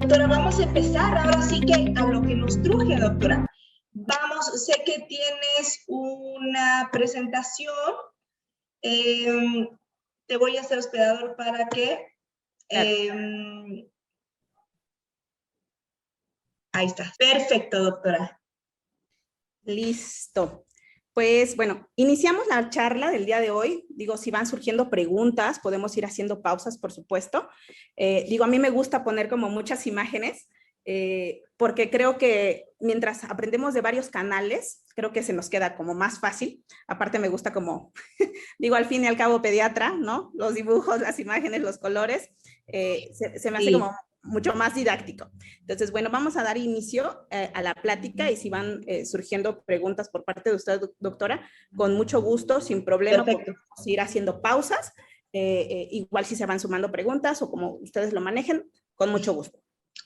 Doctora, vamos a empezar ahora sí que a lo que nos truje, doctora. Vamos, sé que tienes una presentación. Te voy a hacer hospedador para que... ahí está. Perfecto, doctora. Listo. Pues bueno, iniciamos la charla del día de hoy. Digo, si van surgiendo preguntas, podemos ir haciendo pausas, por supuesto. A mí me gusta poner como muchas imágenes, porque creo que mientras aprendemos de varios canales, creo que se nos queda como más fácil. Aparte me gusta como, digo, al fin y al cabo pediatra, ¿no? Los dibujos, las imágenes, los colores, se me hace como mucho más didáctico. Entonces, bueno, vamos a dar inicio a la plática y si van surgiendo preguntas por parte de usted, doctora, con mucho gusto, sin problema, podemos ir haciendo pausas. Igual si se van sumando preguntas o como ustedes lo manejen, con mucho gusto.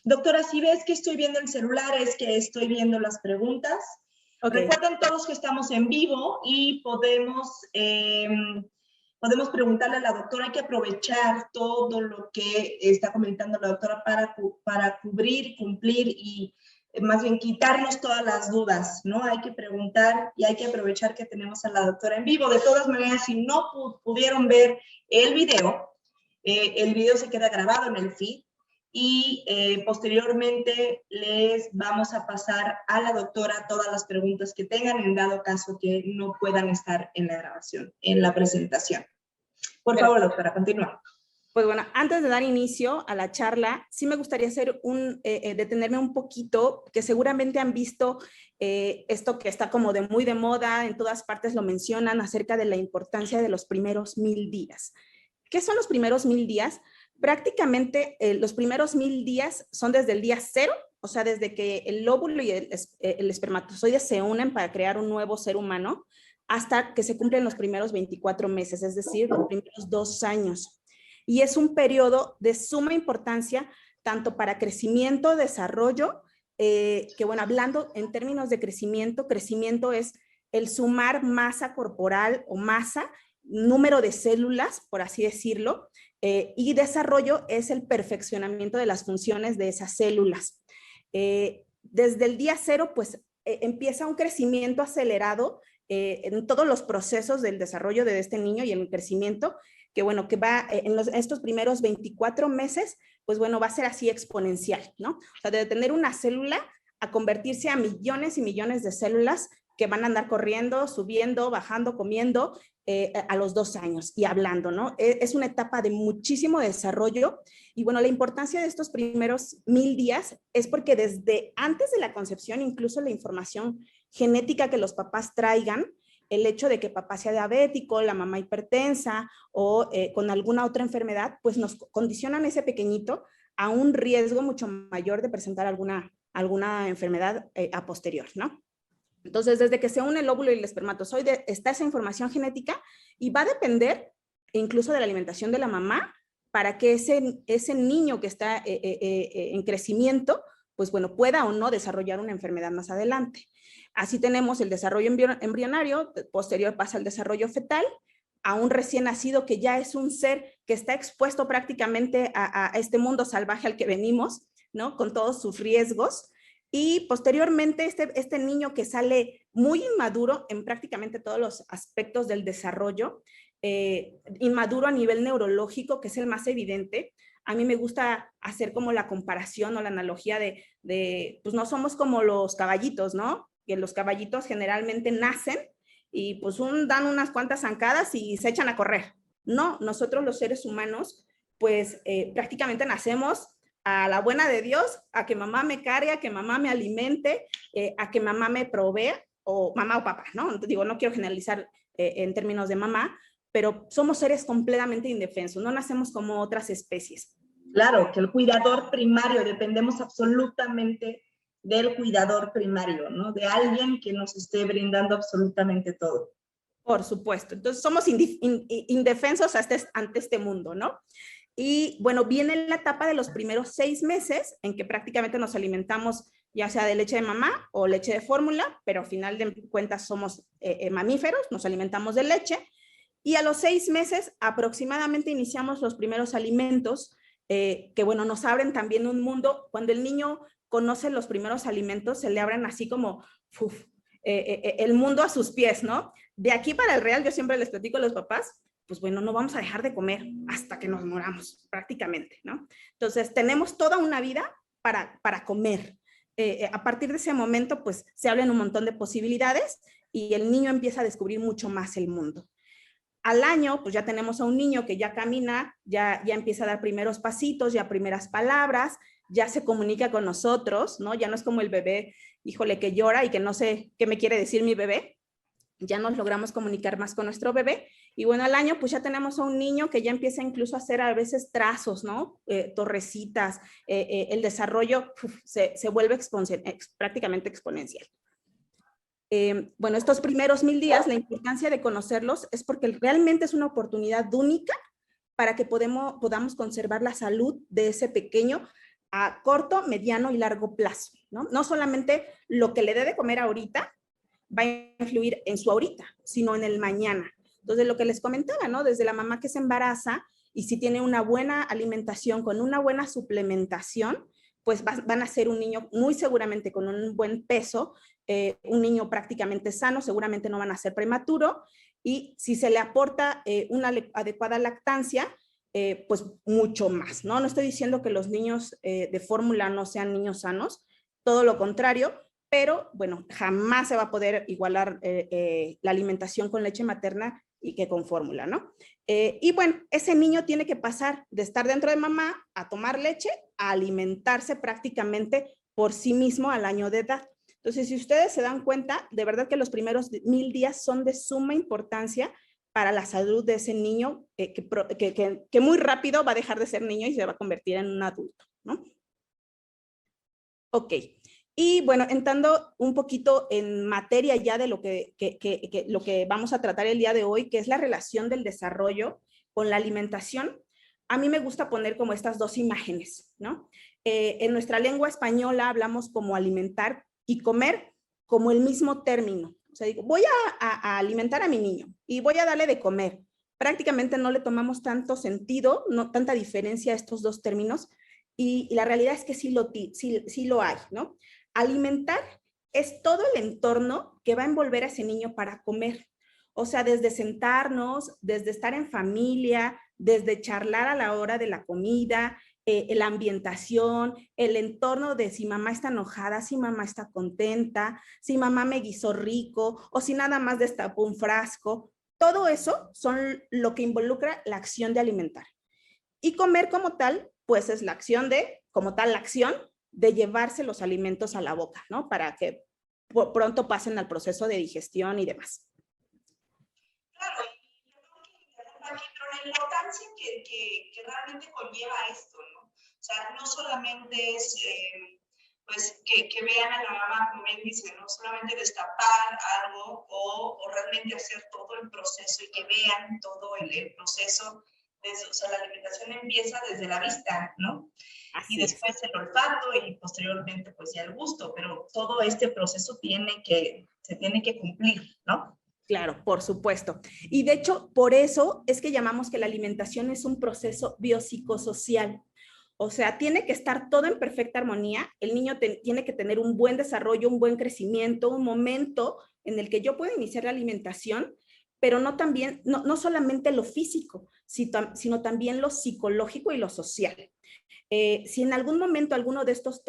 Doctora, si ves que estoy viendo el celular, es que estoy viendo las preguntas. Okay. Recuerden todos que estamos en vivo y podemos preguntarle a la doctora. Hay que aprovechar todo lo que está comentando la doctora para cubrir, cumplir y más bien quitarnos todas las dudas, ¿no? Hay que preguntar y hay que aprovechar que tenemos a la doctora en vivo. De todas maneras, si no pudieron ver el video se queda grabado en el feed. Y posteriormente les vamos a pasar a la doctora todas las preguntas que tengan en dado caso que no puedan estar en la grabación, en la presentación. Por favor, doctora, continúa. Pues bueno, antes de dar inicio a la charla, sí me gustaría hacer detenerme un poquito, que seguramente han visto esto que está como muy de moda, en todas partes lo mencionan, acerca de la importancia de los primeros 1000 días. ¿Qué son los primeros 1000 días? Prácticamente los primeros 1000 días son desde el día 0, o sea, desde que el óvulo y el espermatozoide se unen para crear un nuevo ser humano, hasta que se cumplen los primeros 24 meses, es decir, los primeros 2 años. Y es un periodo de suma importancia, tanto para crecimiento, desarrollo, que bueno, hablando en términos de crecimiento es el sumar masa corporal o masa, número de células, por así decirlo, y desarrollo es el perfeccionamiento de las funciones de esas células. Desde el día 0, pues empieza un crecimiento acelerado en todos los procesos del desarrollo de este niño y el crecimiento, que bueno, que va en estos primeros 24 meses, pues bueno, va a ser así exponencial, ¿no? O sea, de tener una célula a convertirse a millones y millones de células que van a andar corriendo, subiendo, bajando, comiendo a los 2 años y hablando, ¿no? Es una etapa de muchísimo desarrollo y bueno, la importancia de estos primeros 1000 días es porque desde antes de la concepción, incluso la información genética que los papás traigan, el hecho de que papá sea diabético, la mamá hipertensa o con alguna otra enfermedad, pues nos condicionan ese pequeñito a un riesgo mucho mayor de presentar alguna enfermedad a posterior, ¿no? Entonces, desde que se une el óvulo y el espermatozoide, está esa información genética y va a depender incluso de la alimentación de la mamá para que ese niño que está en crecimiento, pues bueno, pueda o no desarrollar una enfermedad más adelante. Así tenemos el desarrollo embrionario, posterior pasa al desarrollo fetal, a un recién nacido que ya es un ser que está expuesto prácticamente a este mundo salvaje al que venimos, ¿no? Con todos sus riesgos. Y posteriormente este niño que sale muy inmaduro en prácticamente todos los aspectos del desarrollo, inmaduro a nivel neurológico, que es el más evidente. A mí me gusta hacer como la comparación o la analogía pues no somos como los caballitos, ¿no? Que los caballitos generalmente nacen y pues dan unas cuantas zancadas y se echan a correr. No, nosotros los seres humanos pues prácticamente nacemos a la buena de Dios, a que mamá me cargue, a que mamá me alimente, a que mamá me provea, o mamá o papá, ¿no? Digo, no quiero generalizar en términos de mamá, pero somos seres completamente indefensos, no nacemos como otras especies. Claro, que el cuidador primario, dependemos absolutamente del cuidador primario, ¿no? De alguien que nos esté brindando absolutamente todo. Por supuesto, entonces somos indefensos ante este mundo, ¿no? Y bueno, viene la etapa de los primeros 6 meses en que prácticamente nos alimentamos ya sea de leche de mamá o leche de fórmula, pero al final de cuentas somos mamíferos, nos alimentamos de leche. Y a los 6 meses aproximadamente iniciamos los primeros alimentos que bueno, nos abren también un mundo. Cuando el niño conoce los primeros alimentos, se le abren así como el mundo a sus pies, ¿no? De aquí para el real, yo siempre les platico a los papás, pues bueno, no vamos a dejar de comer hasta que nos moramos, prácticamente, ¿no? Entonces, tenemos toda una vida para comer. A partir de ese momento, pues se abren un montón de posibilidades y el niño empieza a descubrir mucho más el mundo. Al año, pues ya tenemos a un niño que ya camina, ya empieza a dar primeros pasitos, ya primeras palabras, ya se comunica con nosotros, ¿no? Ya no es como el bebé, híjole, que llora y que no sé qué me quiere decir mi bebé. Ya nos logramos comunicar más con nuestro bebé. Y bueno, al año pues ya tenemos a un niño que ya empieza incluso a hacer a veces trazos, ¿no? Torrecitas, el desarrollo se vuelve prácticamente exponencial. Bueno, estos primeros 1000 días, la importancia de conocerlos es porque realmente es una oportunidad única para que podamos conservar la salud de ese pequeño a corto, mediano y largo plazo, ¿no? No solamente lo que le dé de comer ahorita va a influir en su ahorita, sino en el mañana. Entonces, lo que les comentaba, ¿no? Desde la mamá que se embaraza y si tiene una buena alimentación con una buena suplementación, pues van a ser un niño muy seguramente con un buen peso, un niño prácticamente sano, seguramente no van a ser prematuro, y si se le aporta una adecuada lactancia, pues mucho más, ¿no? No estoy diciendo que los niños de fórmula no sean niños sanos, todo lo contrario, pero bueno, jamás se va a poder igualar la alimentación con leche materna y que con fórmula, ¿no? Y bueno, ese niño tiene que pasar de estar dentro de mamá a tomar leche a alimentarse prácticamente por sí mismo al año de edad. Entonces, si ustedes se dan cuenta, de verdad que los primeros 1000 días son de suma importancia para la salud de ese niño que muy rápido va a dejar de ser niño y se va a convertir en un adulto, ¿no? Ok. Y bueno, entrando un poquito en materia ya de lo que vamos a tratar el día de hoy, que es la relación del desarrollo con la alimentación, a mí me gusta poner como estas dos imágenes, ¿no? En nuestra lengua española hablamos como alimentar y comer como el mismo término. O sea, digo, voy a alimentar a mi niño y voy a darle de comer. Prácticamente no le tomamos tanto sentido, no tanta diferencia a estos dos términos, y la realidad es que sí lo hay, ¿no? Alimentar es todo el entorno que va a envolver a ese niño para comer. O sea, desde sentarnos, desde estar en familia, desde charlar a la hora de la comida, la ambientación, el entorno de si mamá está enojada, si mamá está contenta, si mamá me guisó rico o si nada más destapó un frasco. Todo eso son lo que involucra la acción de alimentar. Y comer como tal, pues es la acción la acción de llevarse los alimentos a la boca, ¿no? Para que pronto pasen al proceso de digestión y demás. Claro, y yo creo que la importancia que realmente conlleva esto, ¿no? O sea, no solamente es pues que vean a la mamá, como bien dice, no solamente destapar algo o realmente hacer todo el proceso y que vean todo el proceso. O sea, la alimentación empieza desde la vista, ¿no? Así y después el olfato y posteriormente pues ya el gusto, pero todo este proceso se tiene que cumplir, ¿no? Claro, por supuesto. Y de hecho, por eso es que llamamos que la alimentación es un proceso biopsicosocial. O sea, tiene que estar todo en perfecta armonía. El niño tiene que tener un buen desarrollo, un buen crecimiento, un momento en el que yo pueda iniciar la alimentación, pero no solamente lo físico, sino también lo psicológico y lo social. Si en algún momento alguno de estas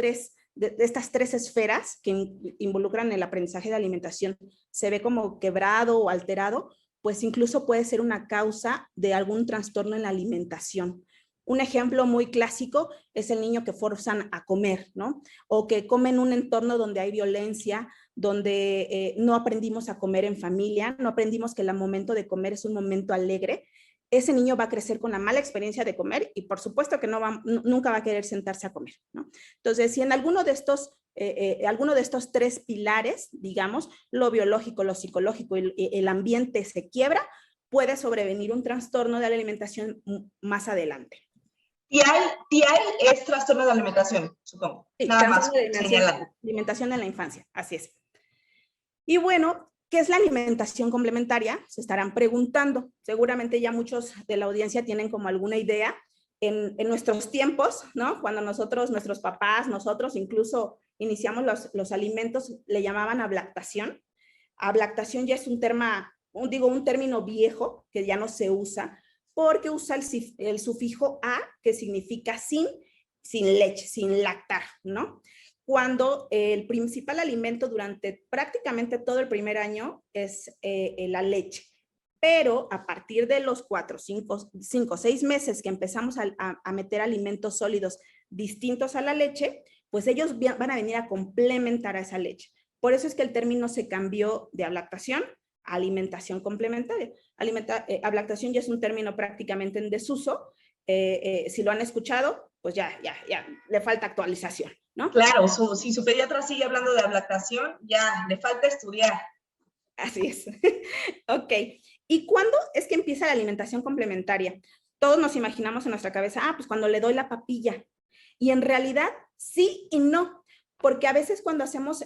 tres esferas que involucran el aprendizaje de alimentación se ve como quebrado o alterado, pues incluso puede ser una causa de algún trastorno en la alimentación. Un ejemplo muy clásico es el niño que forzan a comer, ¿no? O que come en un entorno donde hay violencia, donde no aprendimos a comer en familia, no aprendimos que el momento de comer es un momento alegre. Ese niño va a crecer con la mala experiencia de comer y por supuesto que nunca va a querer sentarse a comer, ¿no? Entonces, si en alguno de estos tres pilares, digamos, lo biológico, lo psicológico y el ambiente se quiebra, puede sobrevenir un trastorno de la alimentación más adelante. Y hay es trastorno de alimentación, supongo. Sí, nada más de alimentación en la infancia, así es. Y bueno, ¿qué es la alimentación complementaria? Se estarán preguntando. Seguramente ya muchos de la audiencia tienen como alguna idea, en nuestros tiempos, ¿no? Cuando nosotros, nuestros papás, nosotros incluso iniciamos los alimentos, le llamaban ablactación. Ablactación ya es un término viejo que ya no se usa porque usa el sufijo a, que significa sin leche, sin lactar, ¿no? Cuando el principal alimento durante prácticamente todo el primer año es la leche. Pero a partir de los 4, 5, 6 meses que empezamos a meter alimentos sólidos distintos a la leche, pues ellos van a venir a complementar a esa leche. Por eso es que el término se cambió de ablactación a alimentación complementaria. Ablactación ya es un término prácticamente en desuso. Si lo han escuchado, pues ya le falta actualización, ¿no? Claro, si su pediatra sigue hablando de ablactación, ya le falta estudiar. Así es. Ok. ¿Y cuándo es que empieza la alimentación complementaria? Todos nos imaginamos en nuestra cabeza, pues cuando le doy la papilla. Y en realidad, sí y no. Porque a veces cuando hacemos,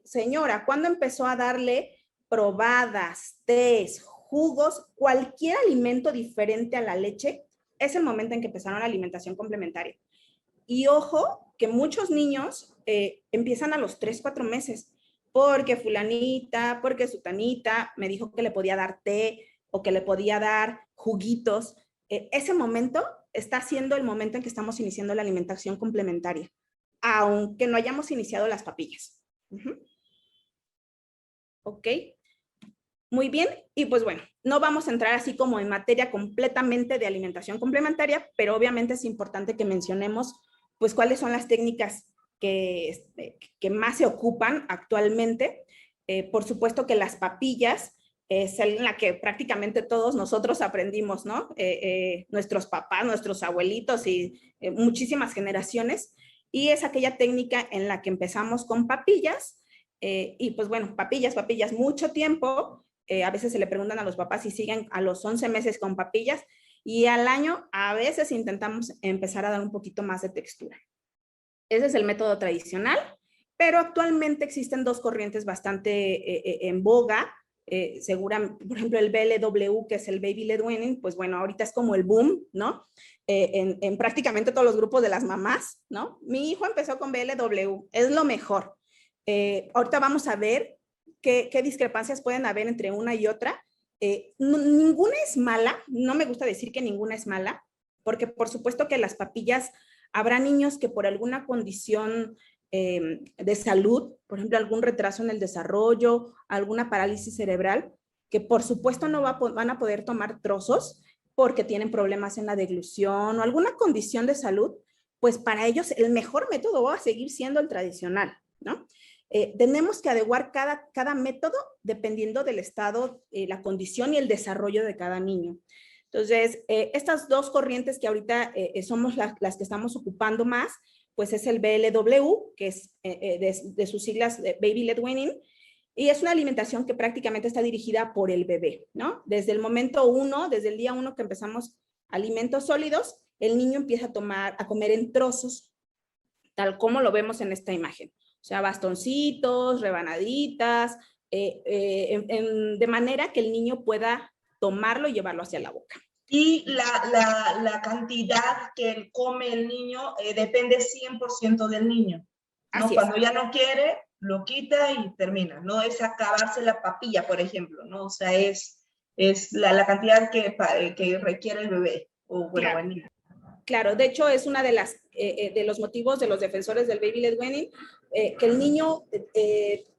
señora, ¿cuándo empezó a darle probadas, tés, jugos, cualquier alimento diferente a la leche? Es el momento en que empezaron la alimentación complementaria. Y ojo, que muchos niños empiezan a los 3, 4 meses. Porque fulanita, porque sutanita me dijo que le podía dar té o que le podía dar juguitos. Ese momento está siendo el momento en que estamos iniciando la alimentación complementaria, aunque no hayamos iniciado las papillas. Ok, muy bien. Y pues bueno, no vamos a entrar así como en materia completamente de alimentación complementaria, pero obviamente es importante que mencionemos pues cuáles son las técnicas que más se ocupan actualmente. Por supuesto que las papillas es en la que prácticamente todos nosotros aprendimos, ¿no? Nuestros papás, nuestros abuelitos y muchísimas generaciones. Y es aquella técnica en la que empezamos con papillas. Y pues bueno, papillas, mucho tiempo. A veces se le preguntan a los papás si siguen a los 11 meses con papillas. Y al año a veces intentamos empezar a dar un poquito más de textura. Ese es el método tradicional, pero actualmente existen dos corrientes bastante en boga. Seguramente, por ejemplo, el BLW, que es el Baby Led Weaning, pues bueno, ahorita es como el boom, ¿no? En prácticamente todos los grupos de las mamás, ¿no? Mi hijo empezó con BLW, es lo mejor. Ahorita vamos a ver qué discrepancias pueden haber entre una y otra. Ninguna es mala, no me gusta decir que ninguna es mala, porque por supuesto que las papillas, habrá niños que por alguna condición de salud, por ejemplo, algún retraso en el desarrollo, alguna parálisis cerebral, que por supuesto no van a poder tomar trozos porque tienen problemas en la deglución o alguna condición de salud, pues para ellos el mejor método va a seguir siendo el tradicional, ¿no? Tenemos que adecuar cada método dependiendo del estado, la condición y el desarrollo de cada niño. Entonces, estas dos corrientes que ahorita somos las que estamos ocupando más, pues es el BLW, que es de sus siglas Baby Led Weaning, y es una alimentación que prácticamente está dirigida por el bebé, ¿no? Desde el momento 1, desde el día 1 que empezamos alimentos sólidos, el niño empieza a comer en trozos, tal como lo vemos en esta imagen. O sea, bastoncitos, rebanaditas, de manera que el niño pueda tomarlo y llevarlo hacia la boca. Y la cantidad que come el niño depende 100% del niño, ¿no? Así Cuando es. ya no quiere, lo quita y termina. No es acabarse la papilla, por ejemplo, ¿no? O sea, es la cantidad que requiere el bebé o bueno, claro. el niño. Claro, de hecho es una de los motivos de los defensores del Baby Led Weaning, que el niño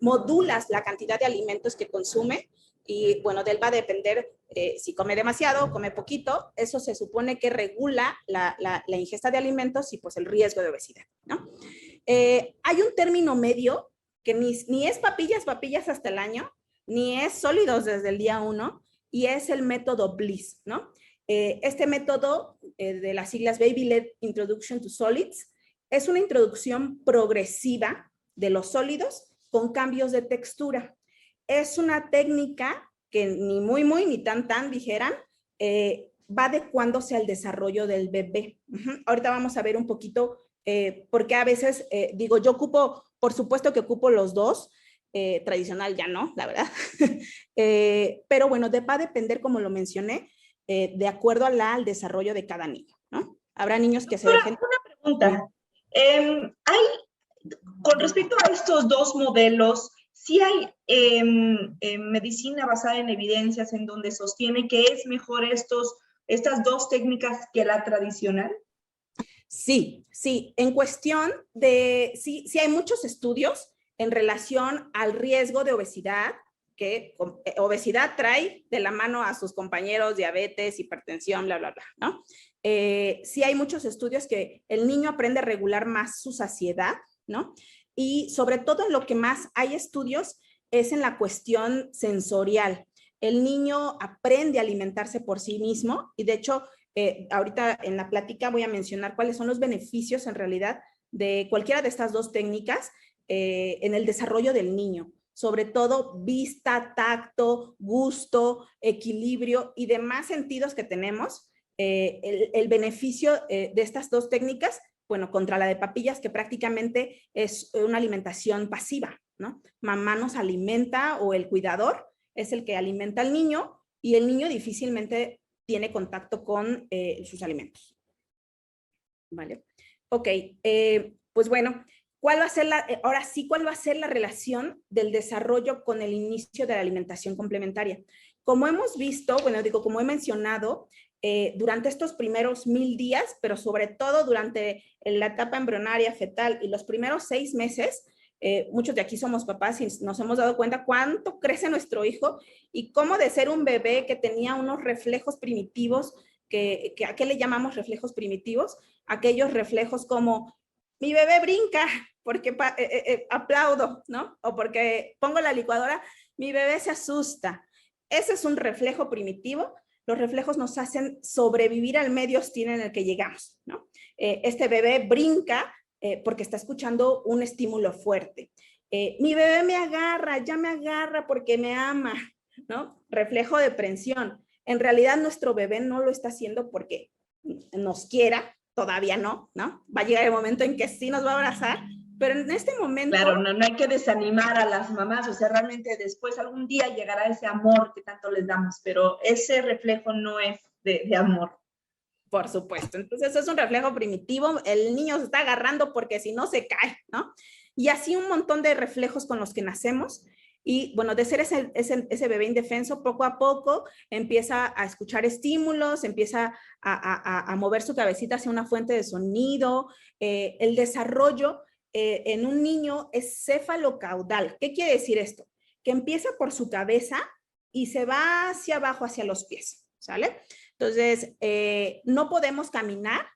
modula la cantidad de alimentos que consume y bueno, de él va a depender si come demasiado o come poquito. Eso se supone que regula la ingesta de alimentos y pues el riesgo de obesidad, ¿no? Hay un término medio que ni es papillas hasta el año, ni es sólidos desde el día 1 y es el método Bliss, ¿no? Este método de las siglas Baby Led Introduction to Solids es una introducción progresiva de los sólidos con cambios de textura. Es una técnica que ni muy, ni tan, dijeran, va adecuándose al desarrollo del bebé. Ahorita vamos a ver un poquito porque a veces, digo, yo ocupo, por supuesto que ocupo los dos, tradicional ya no, la verdad. Pero bueno, va a depender, como lo mencioné, de acuerdo al desarrollo de cada niño, ¿no? Habrá niños que se Ahora, dejen... una pregunta. Con respecto a estos dos modelos, sí hay medicina basada en evidencias en donde sostiene que es mejor estas dos técnicas que la tradicional. Sí, sí, en cuestión de, sí, sí hay muchos estudios en relación al riesgo de obesidad, que obesidad trae de la mano a sus compañeros diabetes, hipertensión, bla, bla, bla, ¿no? Sí hay muchos estudios que el niño aprende a regular más su saciedad, ¿no? Y sobre todo en lo que más hay estudios es en la cuestión sensorial. El niño aprende a alimentarse por sí mismo y de hecho ahorita en la plática voy a mencionar cuáles son los beneficios en realidad de cualquiera de estas dos técnicas en el desarrollo del niño, sobre todo vista, tacto, gusto, equilibrio y demás sentidos que tenemos. El beneficio de estas dos técnicas, bueno, contra la de papillas, que prácticamente es una alimentación pasiva, ¿no? Mamá nos alimenta o el cuidador es el que alimenta al niño y el niño difícilmente tiene contacto con sus alimentos. ¿Vale? Ok, pues bueno, ¿cuál va a ser ahora sí, cuál va a ser la relación del desarrollo con el inicio de la alimentación complementaria? Como hemos visto, bueno, digo, como he mencionado, durante estos primeros 1000 días, pero sobre todo durante la etapa embrionaria, fetal y los primeros 6 meses, muchos de aquí somos papás y nos hemos dado cuenta cuánto crece nuestro hijo y cómo de ser un bebé que tenía unos reflejos primitivos, ¿a qué le llamamos reflejos primitivos? Aquellos reflejos como mi bebé brinca porque aplaudo, ¿no? O porque pongo la licuadora, mi bebé se asusta. Ese es un reflejo primitivo. Los reflejos nos hacen sobrevivir al medio hostil en el que llegamos, ¿no? Este bebé brinca porque está escuchando un estímulo fuerte. Mi bebé me agarra, ya me agarra porque me ama, ¿no? Reflejo de prensión. En realidad nuestro bebé no lo está haciendo porque nos quiera, todavía no, ¿no? Va a llegar el momento en que sí nos va a abrazar, pero en este momento... Claro, no hay que desanimar a las mamás, o sea, realmente después algún día llegará ese amor que tanto les damos, pero ese reflejo no es de amor. Por supuesto, entonces es un reflejo primitivo, el niño se está agarrando porque si no se cae, ¿no? Y así un montón de reflejos con los que nacemos. Y bueno, de ser ese bebé indefenso, poco a poco empieza a escuchar estímulos, empieza a mover su cabecita hacia una fuente de sonido. El desarrollo en un niño es cefalocaudal. ¿Qué quiere decir esto? Que empieza por su cabeza y se va hacia abajo, hacia los pies, ¿sale? Entonces, no podemos caminar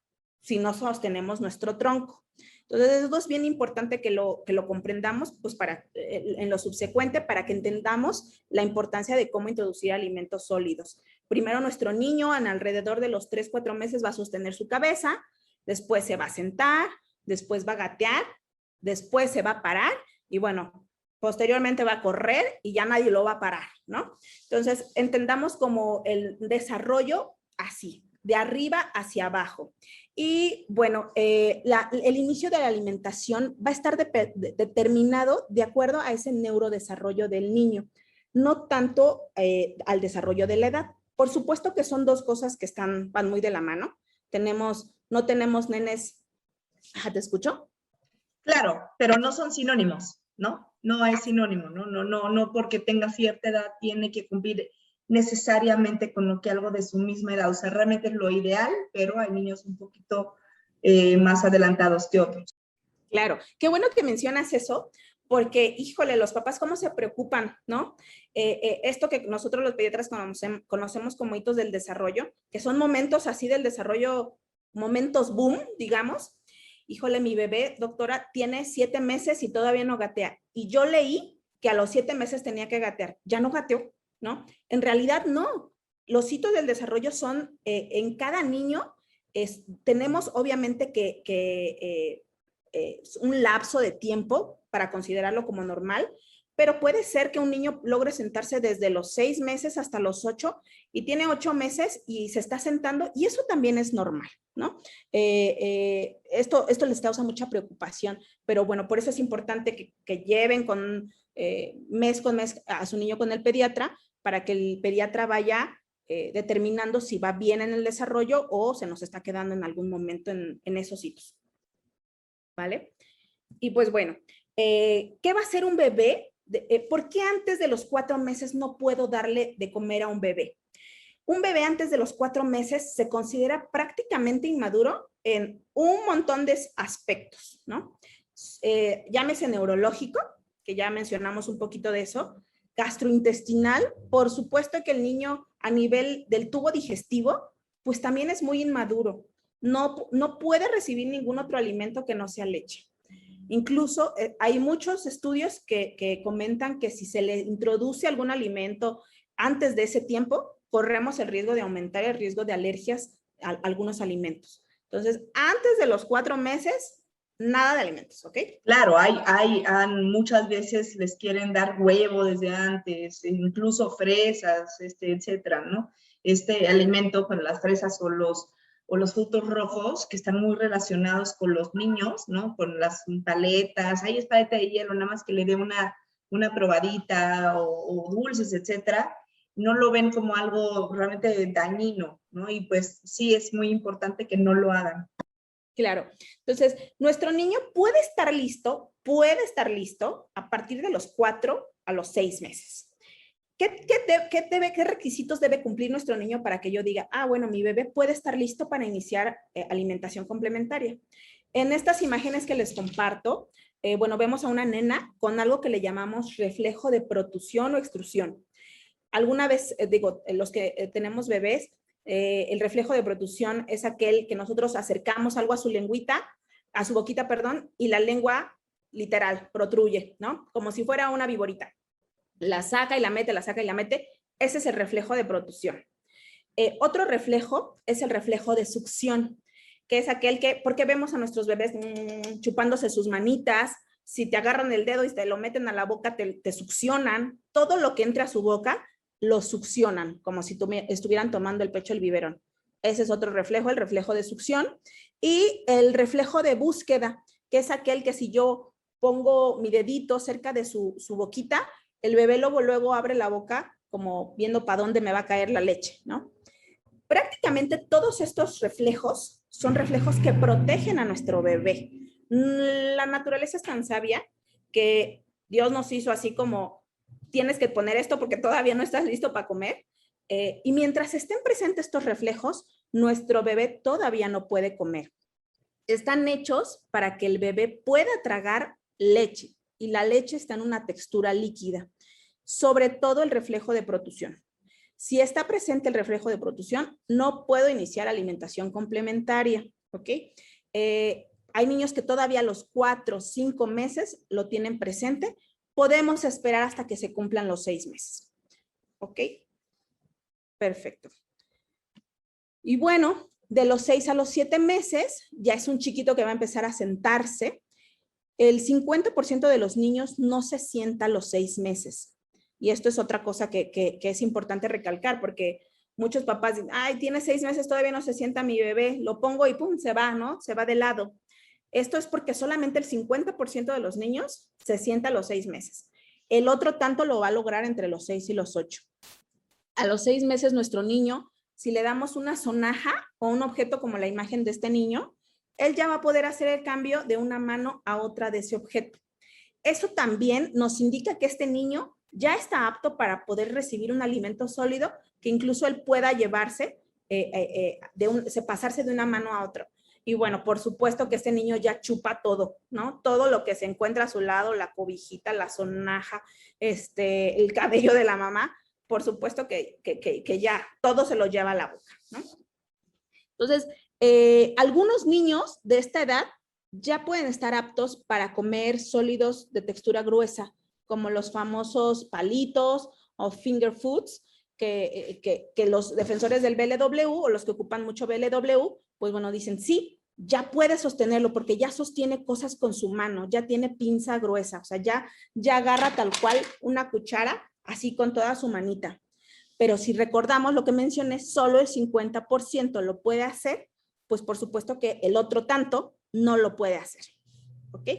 si no sostenemos nuestro tronco. Entonces, eso es bien importante que lo comprendamos pues en lo subsecuente para que entendamos la importancia de cómo introducir alimentos sólidos. Primero, nuestro niño en alrededor de los 3-4 meses va a sostener su cabeza, después se va a sentar, después va a gatear, después se va a parar y bueno, posteriormente va a correr y ya nadie lo va a parar, ¿no? Entonces, entendamos como el desarrollo así, de arriba hacia abajo. Y bueno, el inicio de la alimentación va a estar determinado de acuerdo a ese neurodesarrollo del niño, no tanto al desarrollo de la edad. Por supuesto que son dos cosas que van muy de la mano. No tenemos nenes. ¿Te escucho? Claro, pero no son sinónimos, ¿no? No es sinónimo, no porque tenga cierta edad tiene que cumplir necesariamente con lo que algo de su misma edad, o sea, realmente es lo ideal, pero hay niños un poquito más adelantados que otros. Claro, qué bueno que mencionas eso, porque, híjole, los papás cómo se preocupan, ¿no? Esto que nosotros los pediatras conocemos como hitos del desarrollo, que son momentos así del desarrollo, momentos boom, digamos. Híjole, mi bebé, doctora, tiene 7 meses y todavía no gatea. Y yo leí que a los 7 meses tenía que gatear. Ya no gateó, ¿no? En realidad no. Los hitos del desarrollo son en cada niño, tenemos obviamente que un lapso de tiempo para considerarlo como normal, pero puede ser que un niño logre sentarse desde los 6 meses hasta los 8 y tiene 8 meses y se está sentando y eso también es normal, ¿no? Esto les causa mucha preocupación, pero bueno, por eso es importante que lleven mes con mes a su niño con el pediatra para que el pediatra vaya determinando si va bien en el desarrollo o se nos está quedando en algún momento en esos hitos. ¿Vale? Y pues bueno, ¿qué va a hacer un bebé? ¿Por qué antes de los 4 meses no puedo darle de comer a un bebé? Un bebé antes de los 4 meses se considera prácticamente inmaduro en un montón de aspectos, ¿no? Llámese neurológico, que ya mencionamos un poquito de eso, gastrointestinal, por supuesto que el niño a nivel del tubo digestivo, pues también es muy inmaduro. No puede recibir ningún otro alimento que no sea leche. Incluso hay muchos estudios que comentan que si se le introduce algún alimento antes de ese tiempo, corremos el riesgo de aumentar el riesgo de alergias a algunos alimentos. Entonces, antes de los 4 meses, nada de alimentos, ¿ok? Claro, muchas veces les quieren dar huevo desde antes, incluso fresas, etcétera, ¿no? Este alimento con las fresas o los frutos rojos que están muy relacionados con los niños, ¿no? Con las paletas, hay es paleta de hielo, nada más que le dé una probadita o dulces, etcétera, no lo ven como algo realmente dañino, ¿no? Y pues sí es muy importante que no lo hagan. Claro. Entonces, nuestro niño puede estar listo a partir de los 4 a los 6 meses. ¿Qué requisitos debe cumplir nuestro niño para que yo diga, bueno, mi bebé puede estar listo para iniciar alimentación complementaria? En estas imágenes que les comparto, bueno, vemos a una nena con algo que le llamamos reflejo de protusión o extrusión. Alguna vez, los que tenemos bebés, el reflejo de protusión es aquel que nosotros acercamos algo a su lengüita, a su boquita, perdón, y la lengua literal protruye, ¿no? Como si fuera una viborita. La saca y la mete, la saca y la mete. Ese es el reflejo de protusión. Otro reflejo es el reflejo de succión, que es aquel que, porque vemos a nuestros bebés chupándose sus manitas, si te agarran el dedo y te lo meten a la boca, te succionan, todo lo que entra a su boca lo succionan, como si estuvieran tomando el pecho del biberón. Ese es otro reflejo, el reflejo de succión. Y el reflejo de búsqueda, que es aquel que si yo pongo mi dedito cerca de su boquita, el bebé luego abre la boca como viendo para dónde me va a caer la leche, ¿no? Prácticamente todos estos reflejos son reflejos que protegen a nuestro bebé. La naturaleza es tan sabia que Dios nos hizo así como tienes que poner esto porque todavía no estás listo para comer. Y mientras estén presentes estos reflejos, nuestro bebé todavía no puede comer. Están hechos para que el bebé pueda tragar leche y la leche está en una textura líquida, sobre todo el reflejo de protusión. Si está presente el reflejo de protusión, no puedo iniciar alimentación complementaria, ¿ok? Hay niños que todavía a los 4 o 5 meses lo tienen presente. Podemos esperar hasta que se cumplan los 6 meses, ¿ok? Perfecto. Y bueno, de los 6 a los 7 meses, ya es un chiquito que va a empezar a sentarse. El 50% de los niños no se sienta a los 6 meses. Y esto es otra cosa que es importante recalcar, porque muchos papás dicen, ay, tiene 6 meses, todavía no se sienta mi bebé, lo pongo y pum, se va, ¿no? Se va de lado. Esto es porque solamente el 50% de los niños se sienta a los 6 meses. El otro tanto lo va a lograr entre los 6 y los 8. A los 6 meses nuestro niño, si le damos una sonaja o un objeto como la imagen de este niño, él ya va a poder hacer el cambio de una mano a otra de ese objeto. Eso también nos indica que este niño ya está apto para poder recibir un alimento sólido que incluso él pueda llevarse, pasarse de una mano a otra. Y bueno, por supuesto que este niño ya chupa todo, ¿no? Todo lo que se encuentra a su lado, la cobijita, la sonaja, el cabello de la mamá, por supuesto que ya todo se lo lleva a la boca, ¿no? Entonces, algunos niños de esta edad ya pueden estar aptos para comer sólidos de textura gruesa, como los famosos palitos o finger foods, que los defensores del BLW o los que ocupan mucho BLW, pues bueno, dicen, sí, ya puede sostenerlo porque ya sostiene cosas con su mano, ya tiene pinza gruesa, o sea, ya agarra tal cual una cuchara, así con toda su manita. Pero si recordamos lo que mencioné, solo el 50% lo puede hacer, pues por supuesto que el otro tanto no lo puede hacer, ¿ok?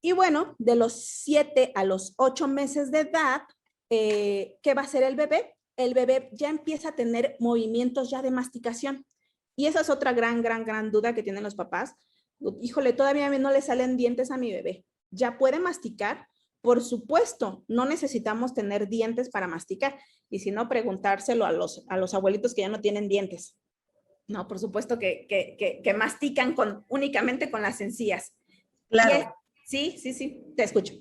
Y bueno, de los 7 a los 8 meses de edad, ¿qué va a hacer el bebé? el bebé ya empieza a tener movimientos ya de masticación. Y esa es otra gran duda que tienen los papás. Híjole, todavía no le salen dientes a mi bebé. ¿Ya puede masticar? Por supuesto, no necesitamos tener dientes para masticar. Y si no, preguntárselo a los abuelitos que ya no tienen dientes. No, por supuesto que mastican únicamente con las encías. Claro. Sí, te escucho.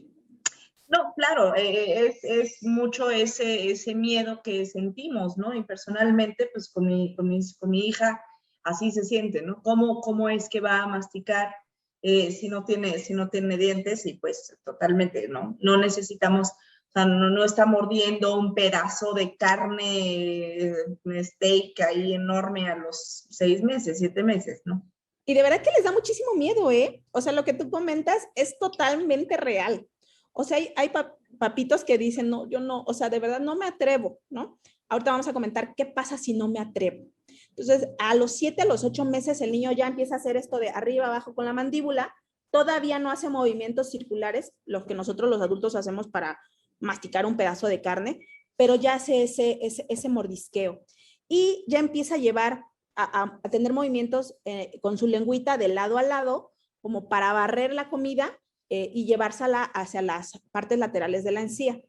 No, claro, es mucho ese miedo que sentimos, ¿no? Y personalmente, pues con mi hija, así se siente, ¿no? ¿Cómo es que va a masticar si no tiene dientes? Y pues totalmente, ¿no? No necesitamos, o sea, no está mordiendo un pedazo de carne, un steak ahí enorme a los 6 meses, 7 meses, ¿no? Y de verdad que les da muchísimo miedo, ¿eh? O sea, lo que tú comentas es totalmente real. O sea, hay papitos que dicen, no, yo no, o sea, de verdad no me atrevo, ¿no? Ahorita vamos a comentar qué pasa si no me atrevo. Entonces, a los 7, a los 8 meses, el niño ya empieza a hacer esto de arriba, abajo con la mandíbula, todavía no hace movimientos circulares, lo que nosotros los adultos hacemos para masticar un pedazo de carne, pero ya hace ese mordisqueo. Y ya empieza a llevar a tener movimientos con su lengüita de lado a lado, como para barrer la comida y llevársela hacia las partes laterales de la encía.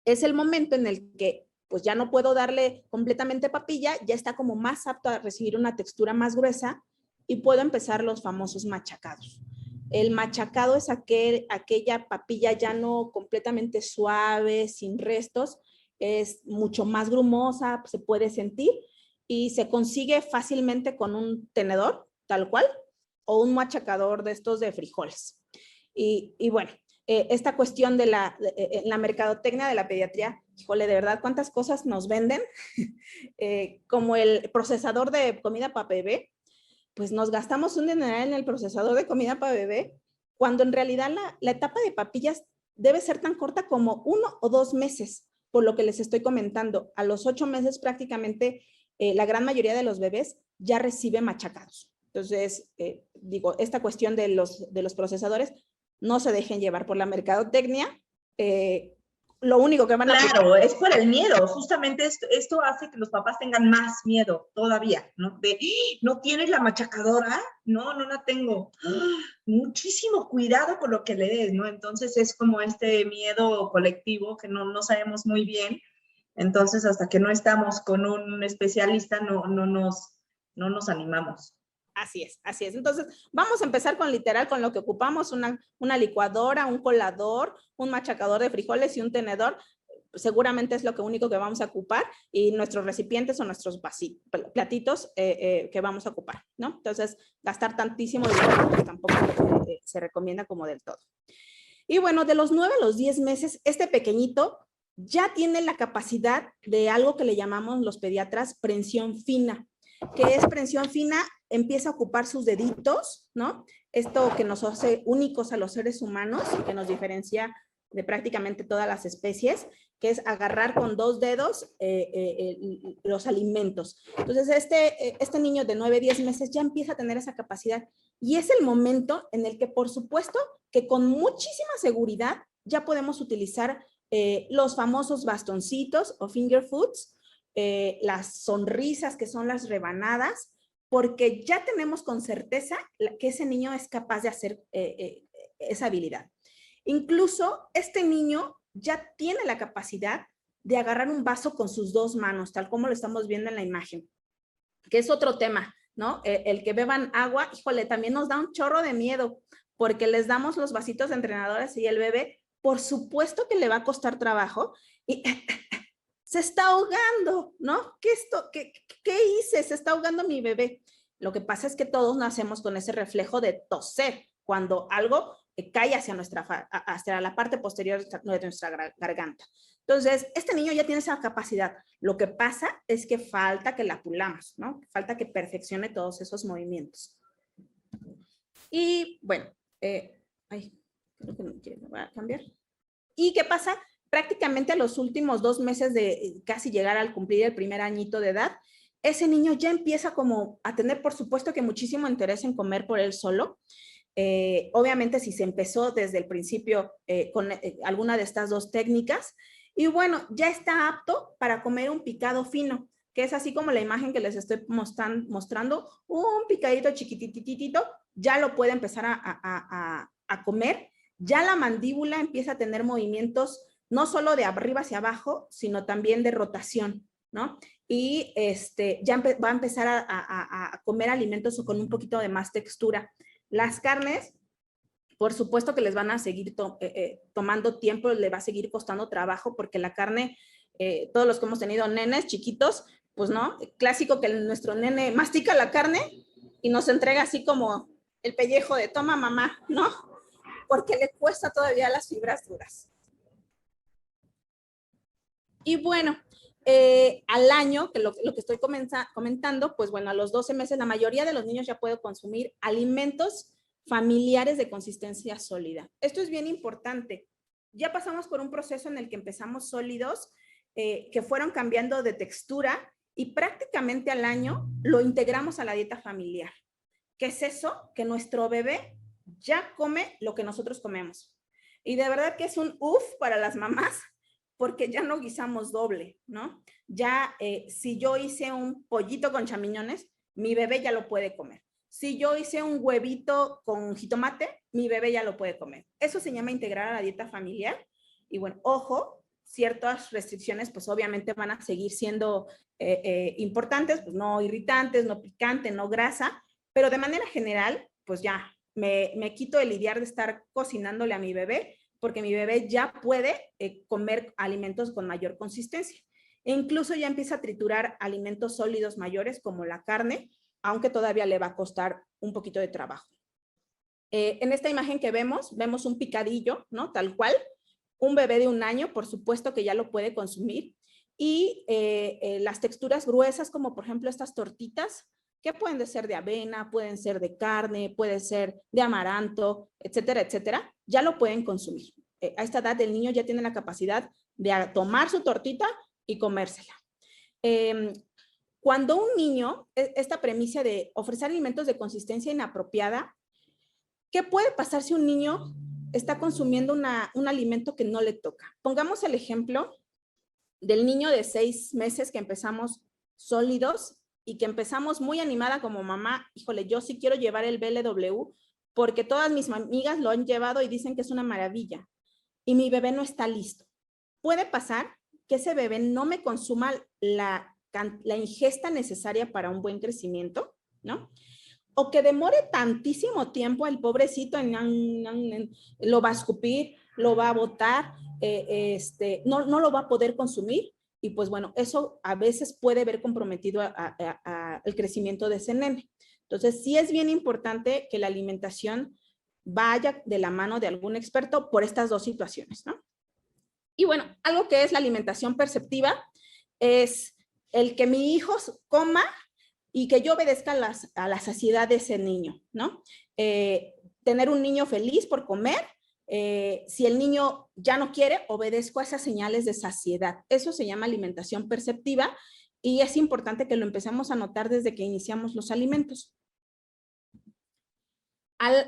Es el momento en el que pues ya no puedo darle completamente papilla, ya está como más apto a recibir una textura más gruesa y puedo empezar los famosos machacados. El machacado es aquella papilla ya no completamente suave, sin restos, es mucho más grumosa, se puede sentir y se consigue fácilmente con un tenedor, tal cual, o un machacador de estos de frijoles. Y bueno, esta cuestión de la mercadotecnia de la pediatría, híjole, de verdad, cuántas cosas nos venden, como el procesador de comida para bebé, pues nos gastamos un dineral en el procesador de comida para bebé, cuando en realidad la etapa de papillas debe ser tan corta como 1 o 2 meses, por lo que les estoy comentando. A los 8 meses prácticamente la gran mayoría de los bebés ya recibe machacados. Entonces, digo, esta cuestión de los procesadores, no se dejen llevar por la mercadotecnia. Lo único que van a... Claro, es por el miedo. Justamente esto hace que los papás tengan más miedo todavía, ¿no? De, ¿no tienes la machacadora? No la tengo. Muchísimo cuidado con lo que le des, ¿no? Entonces es como este miedo colectivo que no sabemos muy bien. Entonces, hasta que no estamos con un especialista, no nos animamos. Así es, así es. Entonces, vamos a empezar con literal, con lo que ocupamos, una licuadora, un colador, un machacador de frijoles y un tenedor. Seguramente es lo único que vamos a ocupar y nuestros recipientes o nuestros platitos que vamos a ocupar, ¿no? Entonces, gastar tantísimo dinero pues, tampoco se recomienda como del todo. Y bueno, de los 9 a los 10 meses, este pequeñito ya tiene la capacidad de algo que le llamamos los pediatras prensión fina. ¿Qué es prensión fina? Empieza a ocupar sus deditos, ¿no? Esto que nos hace únicos a los seres humanos, que nos diferencia de prácticamente todas las especies, que es agarrar con 2 dedos los alimentos. Entonces, este niño de 9, 10 meses ya empieza a tener esa capacidad y es el momento en el que, por supuesto, que con muchísima seguridad ya podemos utilizar los famosos bastoncitos o finger foods, las sonrisas que son las rebanadas, porque ya tenemos con certeza que ese niño es capaz de hacer esa habilidad. Incluso este niño ya tiene la capacidad de agarrar un vaso con sus 2 manos, tal como lo estamos viendo en la imagen, que es otro tema, ¿no? El que beban agua, híjole, también nos da un chorro de miedo, porque les damos los vasitos de entrenadores y el bebé, por supuesto que le va a costar trabajo y se está ahogando, ¿no? ¿Qué hice? Se está ahogando mi bebé. Lo que pasa es que todos nacemos con ese reflejo de toser cuando algo cae hacia la parte posterior de nuestra garganta. Entonces, este niño ya tiene esa capacidad. Lo que pasa es que falta que la pulamos, ¿no? Falta que perfeccione todos esos movimientos. Y bueno, creo que me va a cambiar. ¿Y qué pasa? Prácticamente a los últimos 2 meses de casi llegar al cumplir el primer añito de edad, ese niño ya empieza como a tener, por supuesto, que muchísimo interés en comer por él solo. Obviamente, si se empezó desde el principio con alguna de estas 2 técnicas, Y bueno, ya está apto para comer un picado fino, que es así como la imagen que les estoy mostrando, un picadito chiquititito, ya lo puede empezar a comer. Ya la mandíbula empieza a tener movimientos no solo de arriba hacia abajo, sino también de rotación, ¿no? Y ya va a empezar a comer alimentos con un poquito de más textura. Las carnes, por supuesto que les van a seguir tomando tiempo, le va a seguir costando trabajo, porque la carne, todos los que hemos tenido nenes chiquitos, pues no, clásico que nuestro nene mastica la carne y nos entrega así como el pellejo de toma mamá, ¿no? Porque le cuesta todavía las fibras duras. Y bueno, al año, que lo que estoy comentando, pues bueno, a los 12 meses la mayoría de los niños ya puede consumir alimentos familiares de consistencia sólida. Esto es bien importante. Ya pasamos por un proceso en el que empezamos sólidos, que fueron cambiando de textura, y prácticamente al año lo integramos a la dieta familiar. ¿Qué es eso? Que nuestro bebé ya come lo que nosotros comemos. Y de verdad que es un uf para las mamás, porque ya no guisamos doble, ¿no? Ya si yo hice un pollito con champiñones, mi bebé ya lo puede comer. Si yo hice un huevito con jitomate, mi bebé ya lo puede comer. Eso se llama integrar a la dieta familiar. Y bueno, ojo, ciertas restricciones pues obviamente van a seguir siendo importantes, pues no irritantes, no picante, no grasa, pero de manera general, pues ya me quito el lidiar de estar cocinándole a mi bebé, porque mi bebé ya puede comer alimentos con mayor consistencia. E incluso ya empieza a triturar alimentos sólidos mayores como la carne, aunque todavía le va a costar un poquito de trabajo. En esta imagen que vemos un picadillo, ¿no? Tal cual. Un bebé de 1 año, por supuesto que ya lo puede consumir. Y las texturas gruesas, como por ejemplo estas tortitas, que pueden ser de avena, pueden ser de carne, pueden ser de amaranto, etcétera, etcétera, ya lo pueden consumir. A esta edad el niño ya tiene la capacidad de tomar su tortita y comérsela. Cuando un niño, esta premisa de ofrecer alimentos de consistencia inapropiada, ¿qué puede pasar si un niño está consumiendo un alimento que no le toca? Pongamos el ejemplo del niño de 6 meses que empezamos sólidos y que empezamos muy animada como mamá. Híjole, yo sí quiero llevar el BLW porque todas mis amigas lo han llevado y dicen que es una maravilla. Y mi bebé no está listo. Puede pasar que ese bebé no me consuma la ingesta necesaria para un buen crecimiento, ¿no? O que demore tantísimo tiempo el pobrecito, lo va a escupir, lo va a botar, no lo va a poder consumir, y pues bueno, eso a veces puede ver comprometido el crecimiento de ese nene. Entonces sí es bien importante que la alimentación vaya de la mano de algún experto por estas dos situaciones, ¿no? Y bueno, algo que es la alimentación perceptiva es el que mi hijo coma y que yo obedezca a la saciedad de ese niño, ¿no? Tener un niño feliz por comer. Si el niño ya no quiere, obedezco a esas señales de saciedad. Eso se llama alimentación perceptiva, y es importante que lo empecemos a notar desde que iniciamos los alimentos.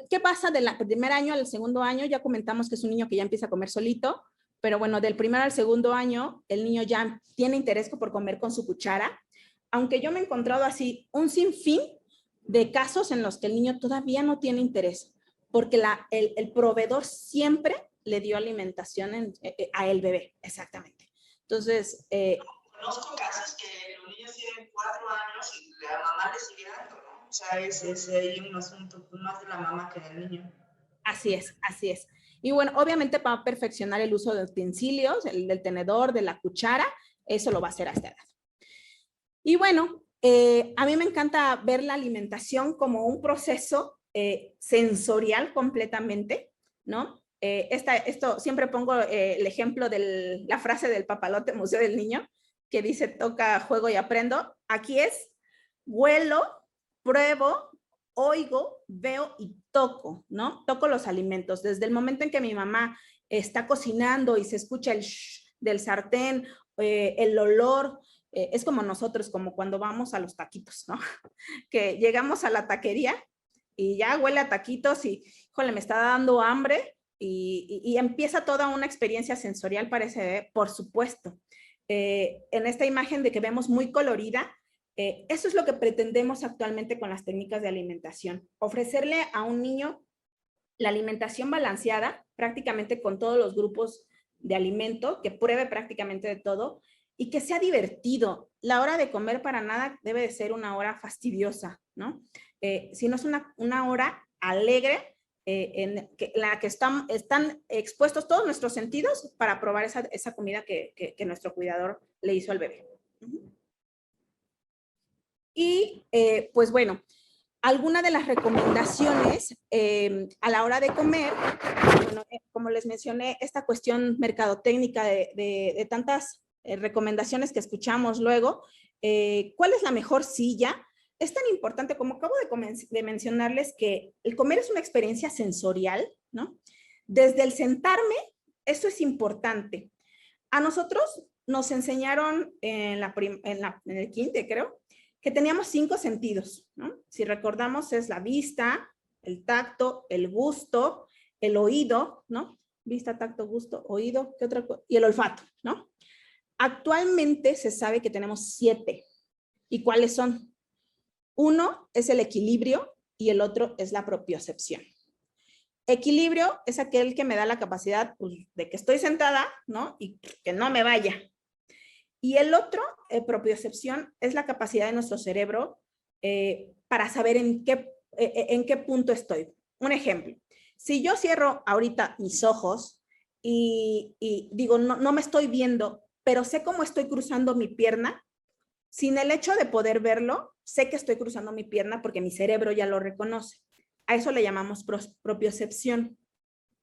¿Qué pasa del primer año al segundo año? Ya comentamos que es un niño que ya empieza a comer solito, pero bueno, del primer al segundo año, el niño ya tiene interés por comer con su cuchara, aunque yo me he encontrado así un sinfín de casos en los que el niño todavía no tiene interés, porque el proveedor siempre le dio alimentación a el bebé, exactamente. Entonces... conozco casos que los niños tienen 4 años y la mamá les sigue dando, ¿no? O sea, es ahí un asunto más de la mamá que del niño. Así es, así es. Y bueno, obviamente para perfeccionar el uso de utensilios, del tenedor, de la cuchara, eso lo va a hacer a esta edad. Y bueno, a mí me encanta ver la alimentación como un proceso sensorial completamente, ¿no? Esto siempre pongo el ejemplo de la frase del papalote Museo del Niño, que dice: toca, juego y aprendo. Aquí es huelo, pruebo, oigo, veo y toco, ¿no? Toco los alimentos. Desde el momento en que mi mamá está cocinando y se escucha el shh del sartén, el olor, es como nosotros, como cuando vamos a los taquitos, ¿no? Que llegamos a la taquería y ya huele a taquitos y, híjole, me está dando hambre, y empieza toda una experiencia sensorial para ese bebé, por supuesto. En esta imagen de que vemos muy colorida, eso es lo que pretendemos actualmente con las técnicas de alimentación. Ofrecerle a un niño la alimentación balanceada, prácticamente con todos los grupos de alimento, que pruebe prácticamente de todo y que sea divertido. La hora de comer para nada debe de ser una hora fastidiosa, ¿no? Sino es una hora alegre en la que están expuestos todos nuestros sentidos para probar esa comida que nuestro cuidador le hizo al bebé. Y pues bueno, alguna de las recomendaciones a la hora de comer, bueno, como les mencioné, esta cuestión mercadotécnica de tantas recomendaciones que escuchamos luego, ¿cuál es la mejor silla? Es tan importante, como acabo de mencionarles, que el comer es una experiencia sensorial, ¿no? Desde el sentarme, eso es importante. A nosotros nos enseñaron en el kinder, creo, que teníamos 5 sentidos, ¿no? Si recordamos, es la vista, el tacto, el gusto, el oído, ¿no? Vista, tacto, gusto, oído, ¿qué otra cosa? Y el olfato, ¿no? Actualmente se sabe que tenemos 7. ¿Y cuáles son? Uno es el equilibrio y el otro es la propiocepción. Equilibrio es aquel que me da la capacidad, pues, de que estoy sentada, ¿no? Y que no me vaya. Y el otro, propiocepción, es la capacidad de nuestro cerebro para saber en qué punto estoy. Un ejemplo, si yo cierro ahorita mis ojos y digo, no me estoy viendo, pero sé cómo estoy cruzando mi pierna, sin el hecho de poder verlo, sé que estoy cruzando mi pierna porque mi cerebro ya lo reconoce. A eso le llamamos propiocepción.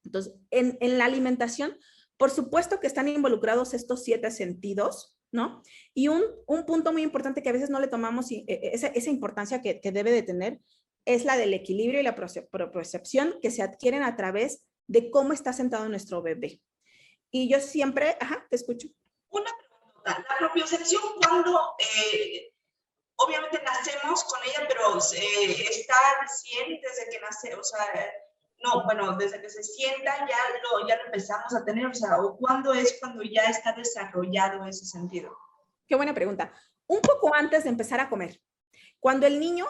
Entonces, en la alimentación, por supuesto que están involucrados estos 7 sentidos, ¿no? Y un punto muy importante que a veces no le tomamos esa importancia que debe de tener es la del equilibrio y la propiocepción que se adquieren a través de cómo está sentado nuestro bebé. Y yo siempre, te escucho. Una pregunta, la propiocepción cuando, obviamente nacemos con ella, pero está recién desde que nace, o sea, no, bueno, desde que se sienta ya lo empezamos a tener, o sea, ¿o cuándo es cuando ya está desarrollado ese sentido? Qué buena pregunta. Un poco antes de empezar a comer. Cuando el niño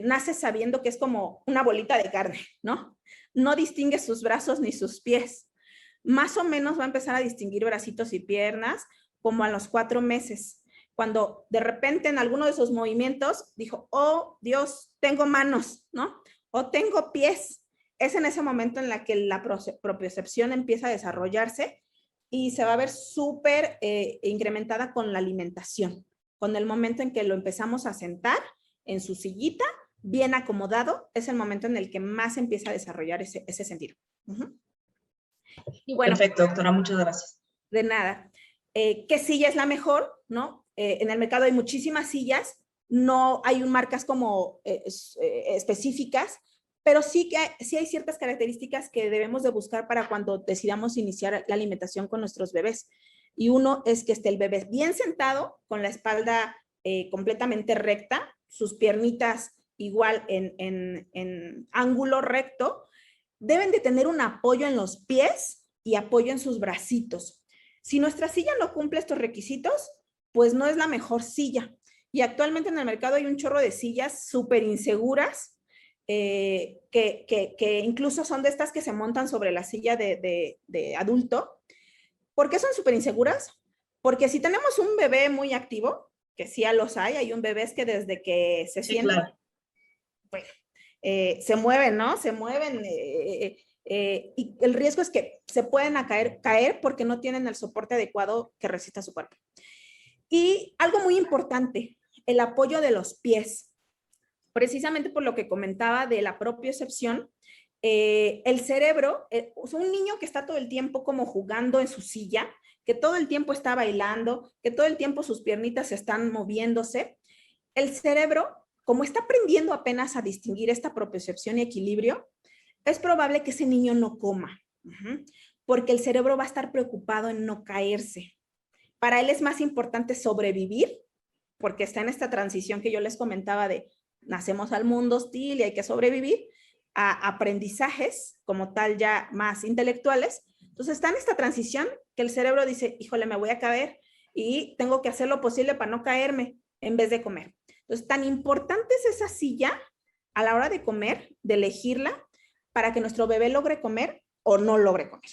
nace sabiendo que es como una bolita de carne, ¿no? No distingue sus brazos ni sus pies. Más o menos va a empezar a distinguir bracitos y piernas como a los 4 meses. Cuando de repente en alguno de sus movimientos dijo, oh, Dios, tengo manos, ¿no? O tengo pies. Es en ese momento en la que la propiocepción empieza a desarrollarse y se va a ver súper incrementada con la alimentación. Con el momento en que lo empezamos a sentar en su sillita, bien acomodado, es el momento en el que más empieza a desarrollar ese sentido. Y bueno, perfecto, doctora, muchas gracias. De nada. ¿Qué silla es la mejor? ¿No? En el mercado hay muchísimas sillas, no hay marcas como específicas, pero sí hay ciertas características que debemos de buscar para cuando decidamos iniciar la alimentación con nuestros bebés. Y uno es que esté el bebé bien sentado, con la espalda completamente recta, sus piernitas igual en ángulo recto. Deben de tener un apoyo en los pies y apoyo en sus bracitos. Si nuestra silla no cumple estos requisitos, pues no es la mejor silla. Y actualmente en el mercado hay un chorro de sillas súper inseguras, que incluso son de estas que se montan sobre la silla de adulto. ¿Por qué son súper inseguras? Porque si tenemos un bebé muy activo, que sí ya los hay un bebés que desde que se sientan, claro, bueno, se mueven, ¿no? Se mueven y el riesgo es que se pueden caer porque no tienen el soporte adecuado que resista su cuerpo. Y algo muy importante, el apoyo de los pies. Precisamente por lo que comentaba de la propiocepción, el cerebro, un niño que está todo el tiempo como jugando en su silla, que todo el tiempo está bailando, que todo el tiempo sus piernitas están moviéndose, el cerebro, como está aprendiendo apenas a distinguir esta propiocepción y equilibrio, es probable que ese niño no coma, porque el cerebro va a estar preocupado en no caerse. Para él es más importante sobrevivir, porque está en esta transición que yo les comentaba de nacemos al mundo hostil y hay que sobrevivir, a aprendizajes como tal ya más intelectuales. Entonces está en esta transición que el cerebro dice, híjole, me voy a caer y tengo que hacer lo posible para no caerme en vez de comer. Entonces, tan importante es esa silla a la hora de comer, de elegirla, para que nuestro bebé logre comer o no logre comer.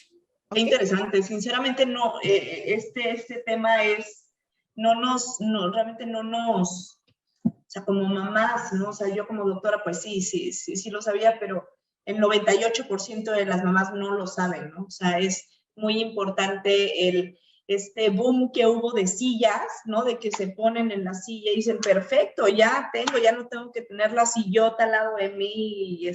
Qué ¿Okay? interesante, sinceramente no, este tema es, realmente no nos, o sea, como mamás, ¿no? O sea, yo como doctora, pues sí lo sabía, pero el 98% de las mamás no lo saben, ¿no? O sea, es muy importante este boom que hubo de sillas, ¿no? De que se ponen en la silla y dicen, perfecto, ya no tengo que tener la sillota al lado de mí, y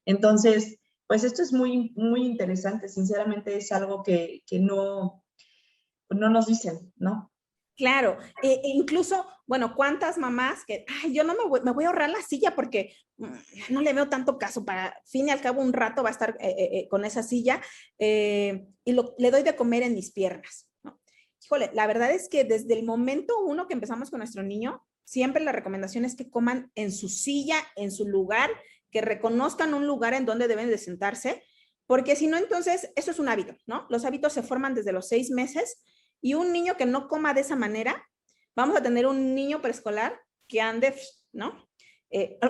entonces, pues esto es muy, muy interesante, sinceramente es algo que no nos dicen, ¿no? Claro, incluso, bueno, ¿cuántas mamás que, ay, yo no me voy a ahorrar la silla porque no le veo tanto caso, para fin y al cabo un rato va a estar con esa silla y le doy de comer en mis piernas, ¿no? Híjole, la verdad es que desde el momento uno que empezamos con nuestro niño, siempre la recomendación es que coman en su silla, en su lugar, que reconozcan un lugar en donde deben de sentarse, porque si no, entonces, eso es un hábito, ¿no? Los hábitos se forman desde los 6 meses. Y un niño que no coma de esa manera, vamos a tener un niño preescolar que ande, ¿no?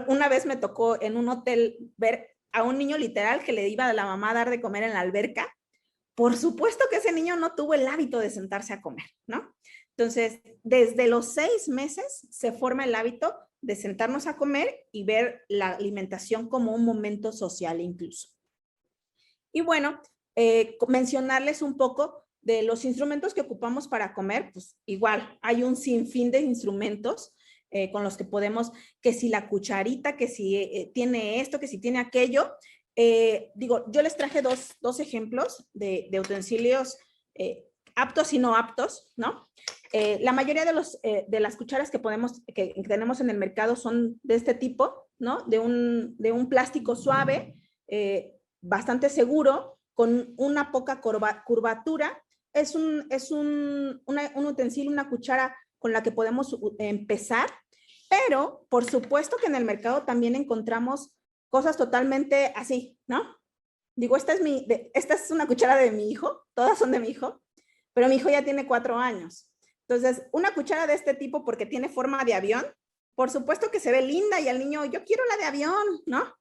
Una vez me tocó en un hotel ver a un niño literal que le iba a la mamá a dar de comer en la alberca. Por supuesto que ese niño no tuvo el hábito de sentarse a comer, ¿no? Entonces, desde los 6 meses se forma el hábito de sentarnos a comer y ver la alimentación como un momento social incluso. Y bueno, mencionarles un poco de los instrumentos que ocupamos para comer, pues igual hay un sinfín de instrumentos con los que podemos, que si la cucharita, que si tiene esto, que si tiene aquello. Digo, yo les traje dos ejemplos de utensilios aptos y no aptos, ¿no? La mayoría de las cucharas que tenemos en el mercado son de este tipo, ¿no? De un plástico suave, bastante seguro, con una poca curvatura. Es un utensilio, una cuchara con la que podemos empezar, pero por supuesto que en el mercado también encontramos cosas totalmente así, ¿no? Digo, esta es una cuchara de mi hijo, todas son de mi hijo, pero mi hijo ya tiene 4 años. Entonces, una cuchara de este tipo porque tiene forma de avión, por supuesto que se ve linda y al niño, yo quiero la de avión, ¿no?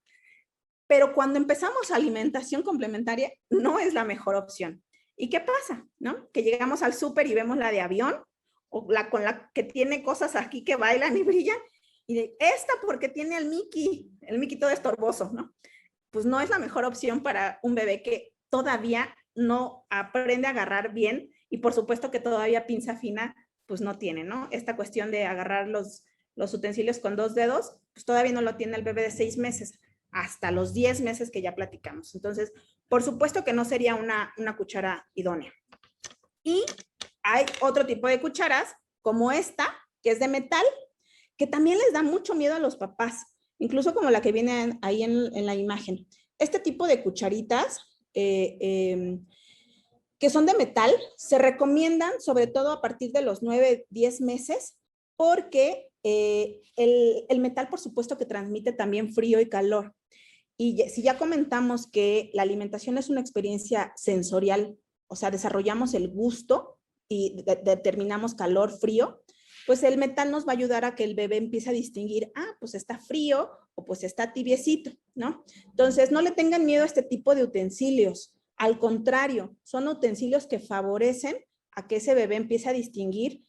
Pero cuando empezamos alimentación complementaria, no es la mejor opción. ¿Y qué pasa? ¿No? Que llegamos al súper y vemos la de avión, o con la que tiene cosas aquí que bailan y brillan, y de esta porque tiene el Mickey todo estorboso, ¿no? Pues no es la mejor opción para un bebé que todavía no aprende a agarrar bien, y por supuesto que todavía pinza fina, pues no tiene, ¿no? Esta cuestión de agarrar los utensilios con 2 dedos, pues todavía no lo tiene el bebé de 6 meses. Hasta los 10 meses que ya platicamos. Entonces, por supuesto que no sería una cuchara idónea. Y hay otro tipo de cucharas, como esta, que es de metal, que también les da mucho miedo a los papás, incluso como la que viene ahí en la imagen. Este tipo de cucharitas, que son de metal, se recomiendan sobre todo a partir de los 9, 10 meses, porque el metal, por supuesto, que transmite también frío y calor. Y si ya comentamos que la alimentación es una experiencia sensorial, o sea, desarrollamos el gusto y determinamos calor, frío, pues el metal nos va a ayudar a que el bebé empiece a distinguir, pues está frío o pues está tibiecito, ¿no? Entonces, no le tengan miedo a este tipo de utensilios. Al contrario, son utensilios que favorecen a que ese bebé empiece a distinguir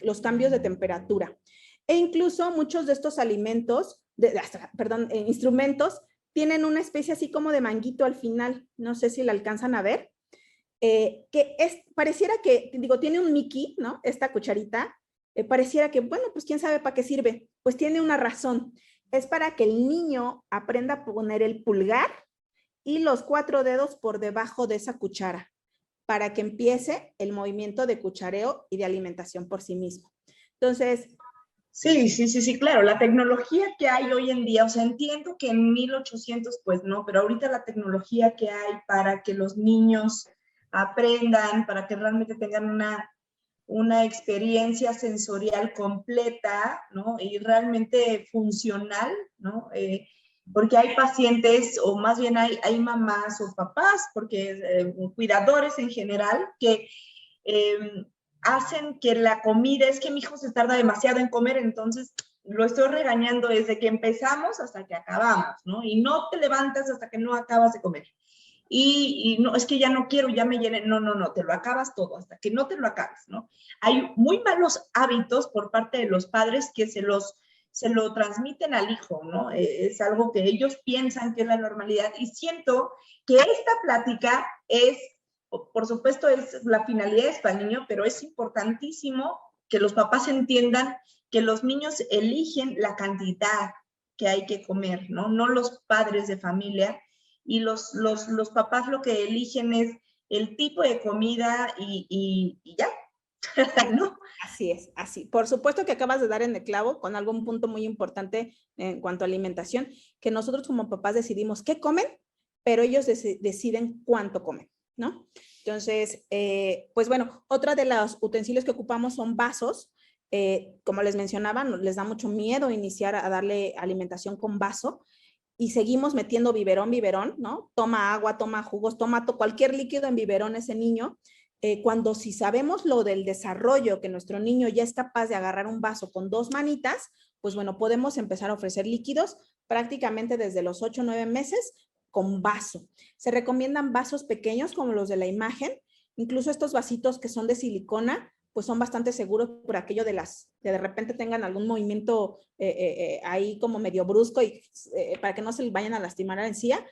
los cambios de temperatura. E incluso muchos de estos alimentos, instrumentos, tienen una especie así como de manguito al final, no sé si la alcanzan a ver, pareciera que, digo, tiene un Mickey, ¿no? Esta cucharita, pareciera que, bueno, pues quién sabe para qué sirve. Pues tiene una razón, es para que el niño aprenda a poner el pulgar y los 4 dedos por debajo de esa cuchara, para que empiece el movimiento de cuchareo y de alimentación por sí mismo. Entonces, Sí, claro, la tecnología que hay hoy en día, o sea, entiendo que en 1800 pues no, pero ahorita la tecnología que hay para que los niños aprendan, para que realmente tengan una experiencia sensorial completa, ¿no? Y realmente funcional, ¿no? porque hay pacientes, o más bien hay mamás o papás, porque cuidadores en general, que hacen que la comida, es que mi hijo se tarda demasiado en comer, entonces lo estoy regañando desde que empezamos hasta que acabamos, ¿no? Y no te levantas hasta que no acabas de comer. Y no, es que ya no quiero, ya me llené. No, no, no, te lo acabas todo hasta que no te lo acabes, ¿no? Hay muy malos hábitos por parte de los padres que se lo transmiten al hijo, ¿no? Es algo que ellos piensan que es la normalidad y siento que esta plática es, por supuesto, es la finalidad es para el niño, pero es importantísimo que los papás entiendan que los niños eligen la cantidad que hay que comer, ¿no? No los padres de familia, y los papás lo que eligen es el tipo de comida y ya, ¿no? Así es, así. Por supuesto que acabas de dar en el clavo con algún punto muy importante en cuanto a alimentación, que nosotros como papás decidimos qué comen, pero ellos deciden cuánto comen, ¿no? Entonces, pues bueno, otra de los utensilios que ocupamos son vasos. Como les mencionaba, les da mucho miedo iniciar a darle alimentación con vaso y seguimos metiendo biberón, ¿no? Toma agua, toma jugos, toma cualquier líquido en biberón ese niño. Cuando si sabemos lo del desarrollo, que nuestro niño ya es capaz de agarrar un vaso con 2 manitas, pues bueno, podemos empezar a ofrecer líquidos prácticamente desde los 8 o 9 meses con vaso. Se recomiendan vasos pequeños como los de la imagen, incluso estos vasitos que son de silicona, pues son bastante seguros por aquello de de repente tengan algún movimiento ahí como medio brusco y para que no se vayan a lastimar a la encía.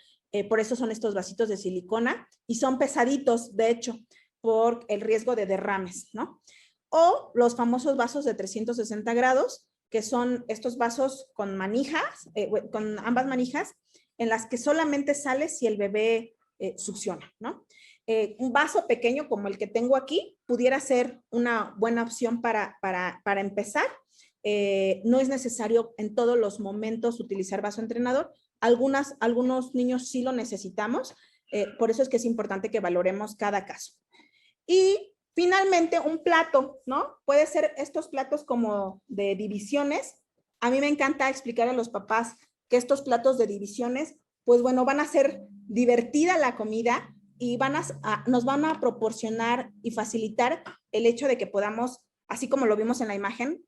Por eso son estos vasitos de silicona y son pesaditos, de hecho, por el riesgo de derrames, ¿no? O los famosos vasos de 360 grados, que son estos vasos con manijas, con ambas manijas, en las que solamente sale si el bebé succiona, ¿no? Un vaso pequeño como el que tengo aquí pudiera ser una buena opción para empezar. No es necesario en todos los momentos utilizar vaso entrenador. Algunos niños sí lo necesitamos, por eso es que es importante que valoremos cada caso. Y finalmente un plato, ¿no? Puede ser estos platos como de divisiones. A mí me encanta explicar a los papás que estos platos de divisiones, pues bueno, van a hacer divertida la comida y nos van a proporcionar y facilitar el hecho de que podamos, así como lo vimos en la imagen,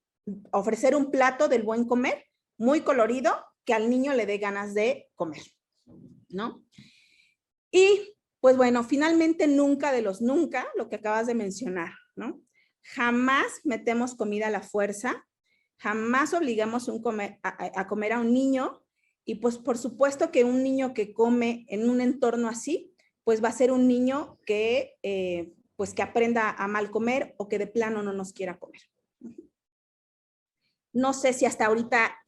ofrecer un plato del buen comer, muy colorido, que al niño le dé ganas de comer, ¿no? Y pues bueno, finalmente nunca de los nunca, lo que acabas de mencionar, ¿no? Jamás metemos comida a la fuerza, jamás obligamos a comer a un niño y pues por supuesto que un niño que come en un entorno así, pues va a ser un niño que pues que aprenda a mal comer o que de plano no nos quiera comer. No sé si hasta ahorita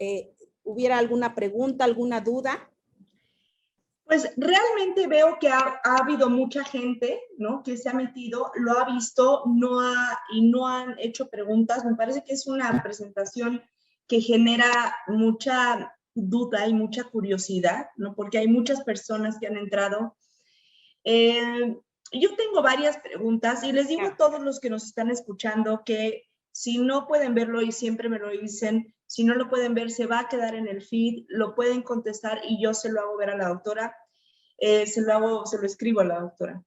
hubiera alguna pregunta, alguna duda. Pues realmente veo que ha habido mucha gente, ¿no? Que se ha metido, lo ha visto, y no han hecho preguntas. Me parece que es una presentación que genera mucha duda y mucha curiosidad, ¿no? Porque hay muchas personas que han entrado. Yo tengo varias preguntas y les digo a todos los que nos están escuchando que si no pueden verlo y siempre me lo dicen, si no lo pueden ver, se va a quedar en el feed, lo pueden contestar y yo se lo hago ver a la doctora, se lo escribo a la doctora.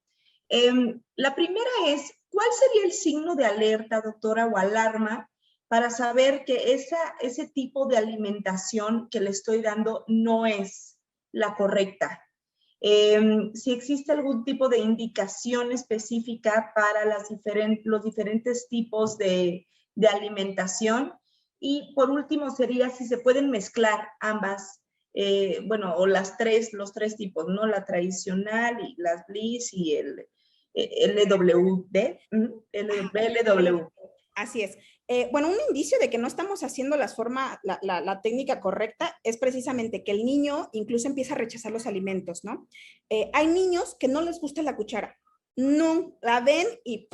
La primera es, ¿cuál sería el signo de alerta, doctora, o alarma para saber que ese tipo de alimentación que le estoy dando no es la correcta? Si existe algún tipo de indicación específica para los diferentes tipos de alimentación. Y por último sería si se pueden mezclar ambas, bueno, o los tres tipos, ¿no? La tradicional, y las Bliss y el LWD, LW. Así es. Bueno, un indicio de que no estamos haciendo la técnica correcta es precisamente que el niño incluso empieza a rechazar los alimentos, ¿no? Hay niños que no les gusta la cuchara, no la ven y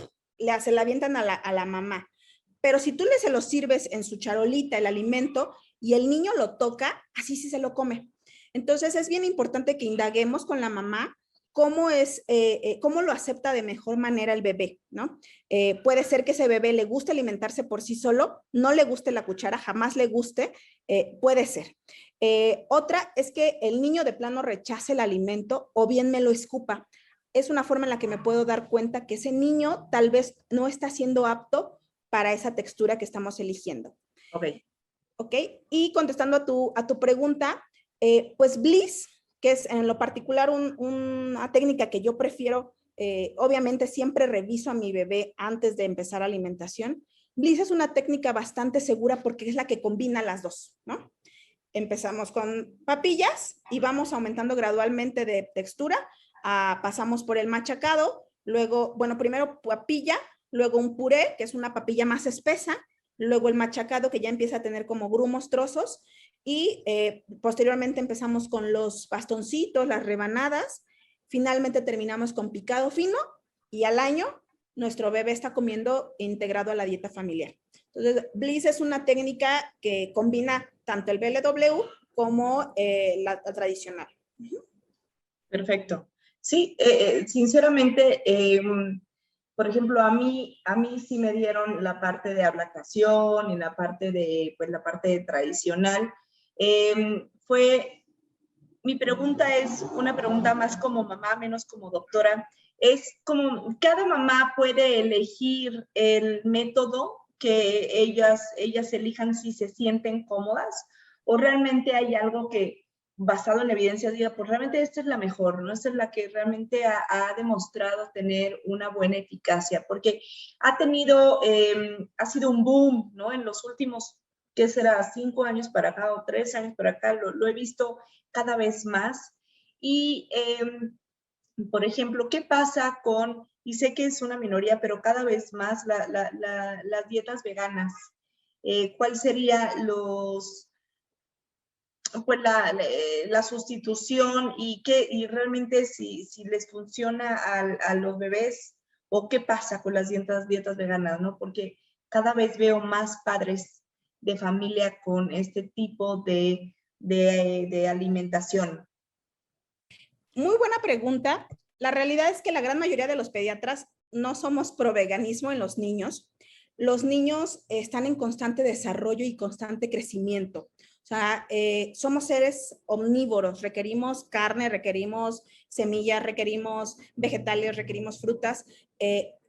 se la avientan a la mamá. Pero si tú se lo sirves en su charolita el alimento y el niño lo toca, así sí se lo come. Entonces es bien importante que indaguemos con la mamá cómo lo acepta de mejor manera el bebé, ¿no? Puede ser que ese bebé le guste alimentarse por sí solo, no le guste la cuchara, jamás le guste, puede ser. Otra es que el niño de plano rechace el alimento o bien me lo escupa. Es una forma en la que me puedo dar cuenta que ese niño tal vez no está siendo apto para esa textura que estamos eligiendo. Ok. ¿Ok? Y contestando a tu pregunta, pues Bliss, que es en lo particular una técnica que yo prefiero, obviamente siempre reviso a mi bebé antes de empezar alimentación. Bliss es una técnica bastante segura porque es la que combina las dos, ¿no? Empezamos con papillas y vamos aumentando gradualmente de textura, pasamos por el machacado, luego, bueno, primero papilla, luego un puré, que es una papilla más espesa, luego el machacado que ya empieza a tener como grumos, trozos, y posteriormente empezamos con los bastoncitos, las rebanadas, finalmente terminamos con picado fino y al año nuestro bebé está comiendo integrado a la dieta familiar. Entonces, Bliss es una técnica que combina tanto el BLW como la tradicional. Perfecto. Sí, sinceramente, por ejemplo, a mí sí me dieron la parte de ablactación y la parte de, pues la parte tradicional. Mi pregunta es una pregunta más como mamá, menos como doctora. Es como cada mamá puede elegir el método que ellas elijan si se sienten cómodas, o realmente hay algo que basado en evidencia diga, pues realmente esta es la mejor, ¿no? Esta es la que realmente ha demostrado tener una buena eficacia, porque ha sido un boom, ¿no? En los últimos, ¿qué será? 5 años para acá o 3 años para acá, lo he visto cada vez más. Y, por ejemplo, ¿qué pasa con, y sé que es una minoría, pero cada vez más las dietas veganas? ¿Cuál sería pues la sustitución y realmente si les funciona a los bebés o qué pasa con las dietas veganas, ¿no? Porque cada vez veo más padres de familia con este tipo de alimentación. Muy buena pregunta. La realidad es que la gran mayoría de los pediatras no somos pro veganismo en los niños. Los niños están en constante desarrollo y constante crecimiento. O sea, somos seres omnívoros, requerimos carne, requerimos semillas, requerimos vegetales, requerimos frutas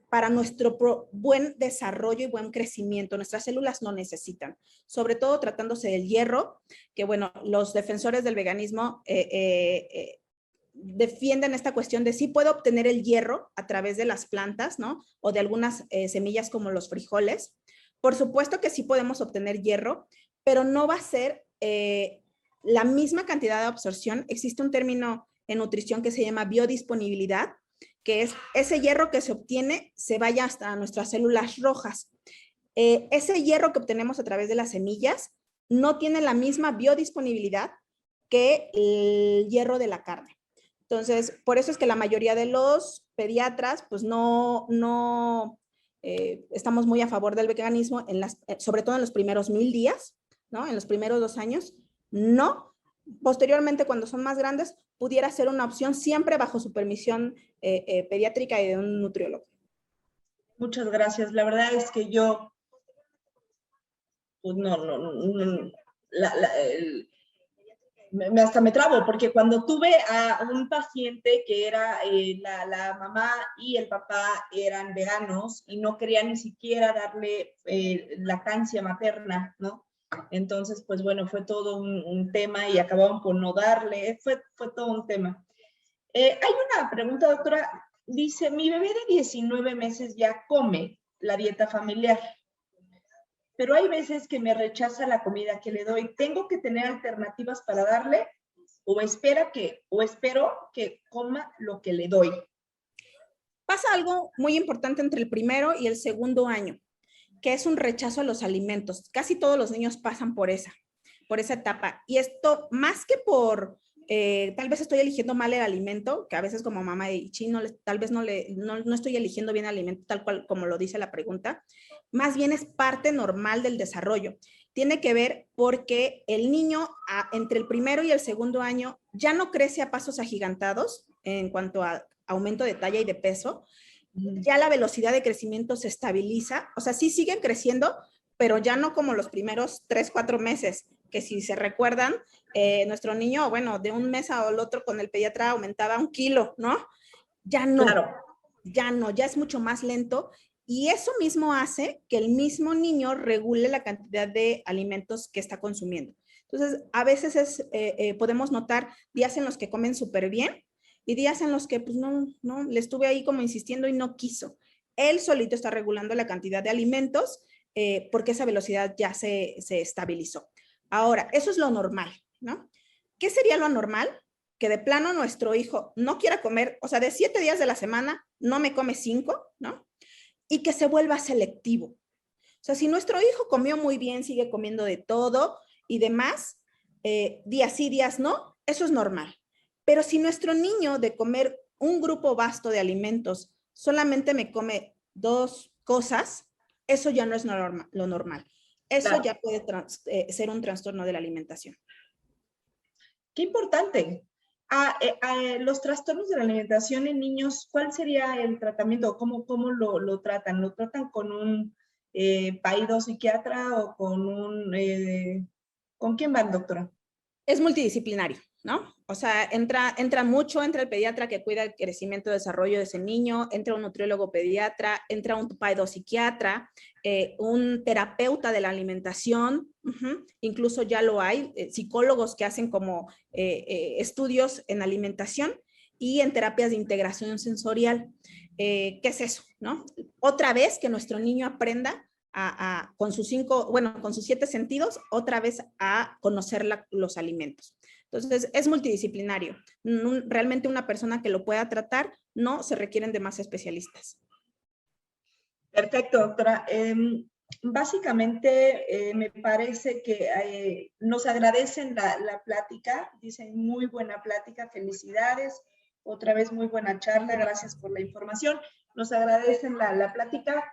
para nuestro buen desarrollo y buen crecimiento. Nuestras células lo necesitan, sobre todo tratándose del hierro, que bueno, los defensores del veganismo defienden esta cuestión de si puedo obtener el hierro a través de las plantas, ¿no? O de algunas semillas como los frijoles. Por supuesto que sí podemos obtener hierro, pero no va a ser la misma cantidad de absorción. Existe un término en nutrición que se llama biodisponibilidad, que es ese hierro que se obtiene se vaya hasta nuestras células rojas. Ese hierro que obtenemos a través de las semillas no tiene la misma biodisponibilidad que el hierro de la carne. Entonces, por eso es que la mayoría de los pediatras, pues no estamos muy a favor del veganismo, sobre todo en los primeros 1000 días, ¿no? En los primeros 2 años, no. Posteriormente, cuando son más grandes, pudiera ser una opción siempre bajo supervisión pediátrica y de un nutriólogo. Muchas gracias. La verdad es que yo, pues hasta me trabo, porque cuando tuve a un paciente que era la mamá y el papá eran veganos y no querían ni siquiera darle lactancia materna, ¿no? Entonces, pues bueno, fue todo un tema y acababan por no darle, fue todo un tema. Hay una pregunta, doctora, dice, mi bebé de 19 meses ya come la dieta familiar, pero hay veces que me rechaza la comida que le doy. ¿Tengo que tener alternativas para darle o espero que coma lo que le doy? Pasa algo muy importante entre el primero y el segundo año, que es un rechazo a los alimentos. Casi todos los niños pasan por esa etapa. Y esto, más que por, tal vez estoy eligiendo mal el alimento, que a veces como mamá y chino, tal vez no estoy eligiendo bien el alimento tal cual como lo dice la pregunta, más bien es parte normal del desarrollo. Tiene que ver porque el niño entre el primero y el segundo año ya no crece a pasos agigantados en cuanto a aumento de talla y de peso, ya la velocidad de crecimiento se estabiliza, o sea, sí siguen creciendo, pero ya no como los primeros 3, 4 meses, que si se recuerdan, nuestro niño, bueno, de un mes al otro con el pediatra aumentaba 1 kilo, ¿no? Ya no, Claro. ya no, ya es mucho más lento y eso mismo hace que el mismo niño regule la cantidad de alimentos que está consumiendo. Entonces, a veces podemos notar días en los que comen súper bien y días en los que pues no, le estuve ahí como insistiendo y no quiso. Él solito está regulando la cantidad de alimentos porque esa velocidad ya se estabilizó. Ahora, eso es lo normal, ¿no? ¿Qué sería lo normal? Que de plano nuestro hijo no quiera comer, o sea, de 7 días de la semana no me come 5, ¿no? Y que se vuelva selectivo. O sea, si nuestro hijo comió muy bien, sigue comiendo de todo y demás, días sí, días no, eso es normal. Pero si nuestro niño de comer un grupo vasto de alimentos solamente me come 2 cosas, eso ya no es lo normal. Eso Claro. ya puede ser un trastorno de la alimentación. Qué importante. Los trastornos de la alimentación en niños, ¿cuál sería el tratamiento? ¿Cómo lo tratan? ¿Lo tratan con un psiquiatra o con un... ¿con quién van, doctora? Es multidisciplinario, ¿no? O sea, entra el pediatra que cuida el crecimiento y desarrollo de ese niño, entra un nutriólogo pediatra, entra un psiquiatra, un terapeuta de la alimentación, incluso ya lo hay, psicólogos que hacen como estudios en alimentación y en terapias de integración sensorial. ¿Qué es eso? ¿No? Otra vez que nuestro niño aprenda con sus 7 sentidos, otra vez a conocer los alimentos. Entonces, es multidisciplinario. Realmente una persona que lo pueda tratar, no se requieren de más especialistas. Perfecto, doctora. Básicamente, me parece que nos agradecen la plática, dicen muy buena plática, felicidades, otra vez muy buena charla, gracias por la información, nos agradecen la plática,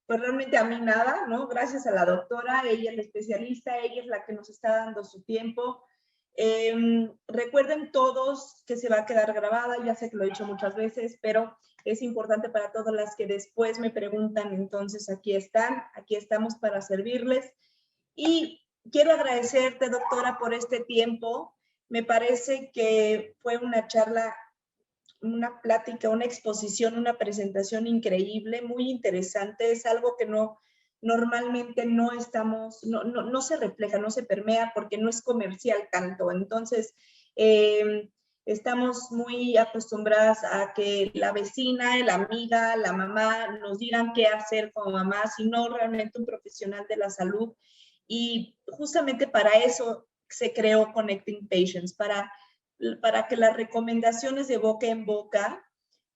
pues realmente a mí nada, ¿no? Gracias a la doctora, ella es la especialista, ella es la que nos está dando su tiempo. Recuerden todos que se va a quedar grabada, ya sé que lo he dicho muchas veces, pero es importante para todas las que después me preguntan, entonces aquí estamos para servirles. Y quiero agradecerte, doctora, por este tiempo. Me parece que fue una charla, una plática, una exposición, una presentación increíble, muy interesante. Es algo que normalmente no se refleja, no se permea porque no es comercial tanto. Entonces, estamos muy acostumbradas a que la vecina, la amiga, la mamá nos digan qué hacer como mamá, sino realmente un profesional de la salud. Y justamente para eso se creó Connecting Patients, para que las recomendaciones de boca en boca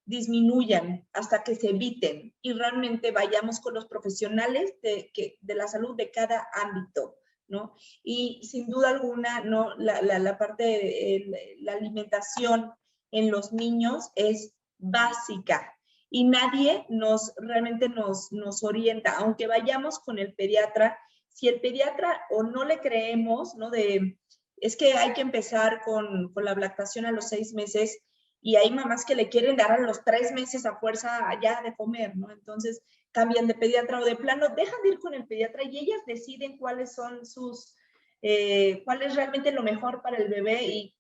disminuyan hasta que se eviten y realmente vayamos con los profesionales de la salud de cada ámbito, ¿no? Y sin duda alguna, ¿no? La parte de la alimentación en los niños es básica y nadie realmente nos orienta, aunque vayamos con el pediatra, si el pediatra o no le creemos, ¿no? Es que hay que empezar con la lactación a los 6 meses, y hay mamás que le quieren dar a los 3 meses a fuerza allá de comer, ¿no? Entonces cambian de pediatra o de plano, dejan de ir con el pediatra y ellas deciden cuáles son cuál es realmente lo mejor para el bebé y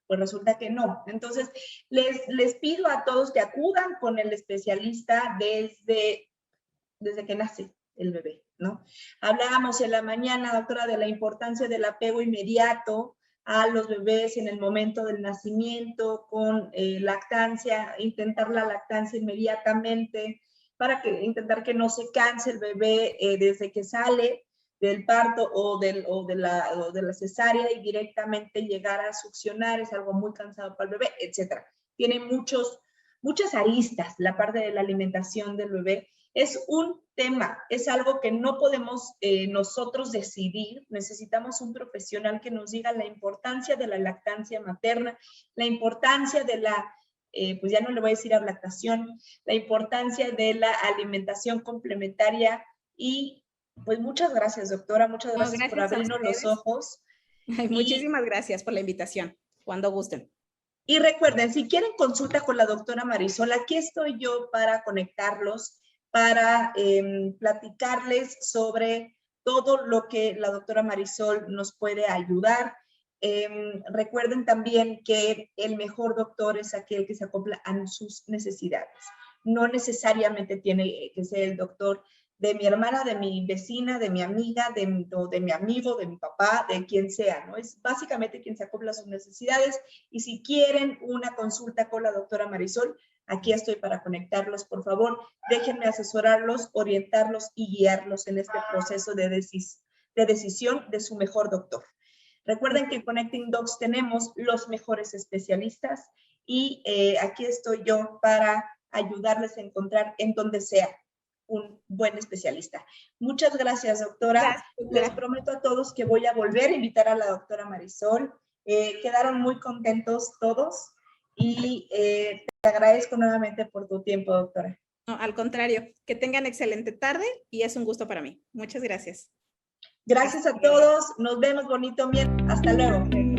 pues resulta que no. Entonces les pido a todos que acudan con el especialista desde que nace el bebé, ¿no? Hablábamos en la mañana, doctora, de la importancia del apego inmediato a los bebés en el momento del nacimiento, con lactancia, intentar la lactancia inmediatamente, para intentar que no se canse el bebé desde que sale del parto o de la cesárea y directamente llegar a succionar, es algo muy cansado para el bebé, etc. Tiene muchas aristas la parte de la alimentación del bebé. Es un tema, es algo que no podemos nosotros decidir. Necesitamos un profesional que nos diga la importancia de la lactancia materna, la importancia de pues ya no le voy a decir lactación, la importancia de la alimentación complementaria. Y pues muchas gracias, doctora, muchas gracias por Gracias a abrirnos los ustedes. ojos. Ay, Y muchísimas gracias por la invitación. Cuando gusten. Y recuerden, si quieren consulta con la doctora Marisol, aquí estoy yo para conectarlos, para platicarles sobre todo lo que la doctora Marisol nos puede ayudar. Recuerden también que el mejor doctor es aquel que se acopla a sus necesidades. No necesariamente tiene que ser el doctor de mi hermana, de mi vecina, de mi amiga, de mi amigo, de mi papá, de quien sea, ¿no? Es básicamente quien se acopla a sus necesidades. Y si quieren una consulta con la doctora Marisol, aquí estoy para conectarlos. Por favor, déjenme asesorarlos, orientarlos y guiarlos en este proceso de decisión de su mejor doctor. Recuerden que en Connecting Docs tenemos los mejores especialistas y aquí estoy yo para ayudarles a encontrar en donde sea un buen especialista. Muchas gracias, doctora. Gracias. Les prometo a todos que voy a volver a invitar a la doctora Marisol. Quedaron muy contentos todos y te agradezco nuevamente por tu tiempo, doctora. No, al contrario, que tengan excelente tarde y es un gusto para mí. Muchas gracias. Gracias a todos. Nos vemos, bonito miércoles. Hasta luego.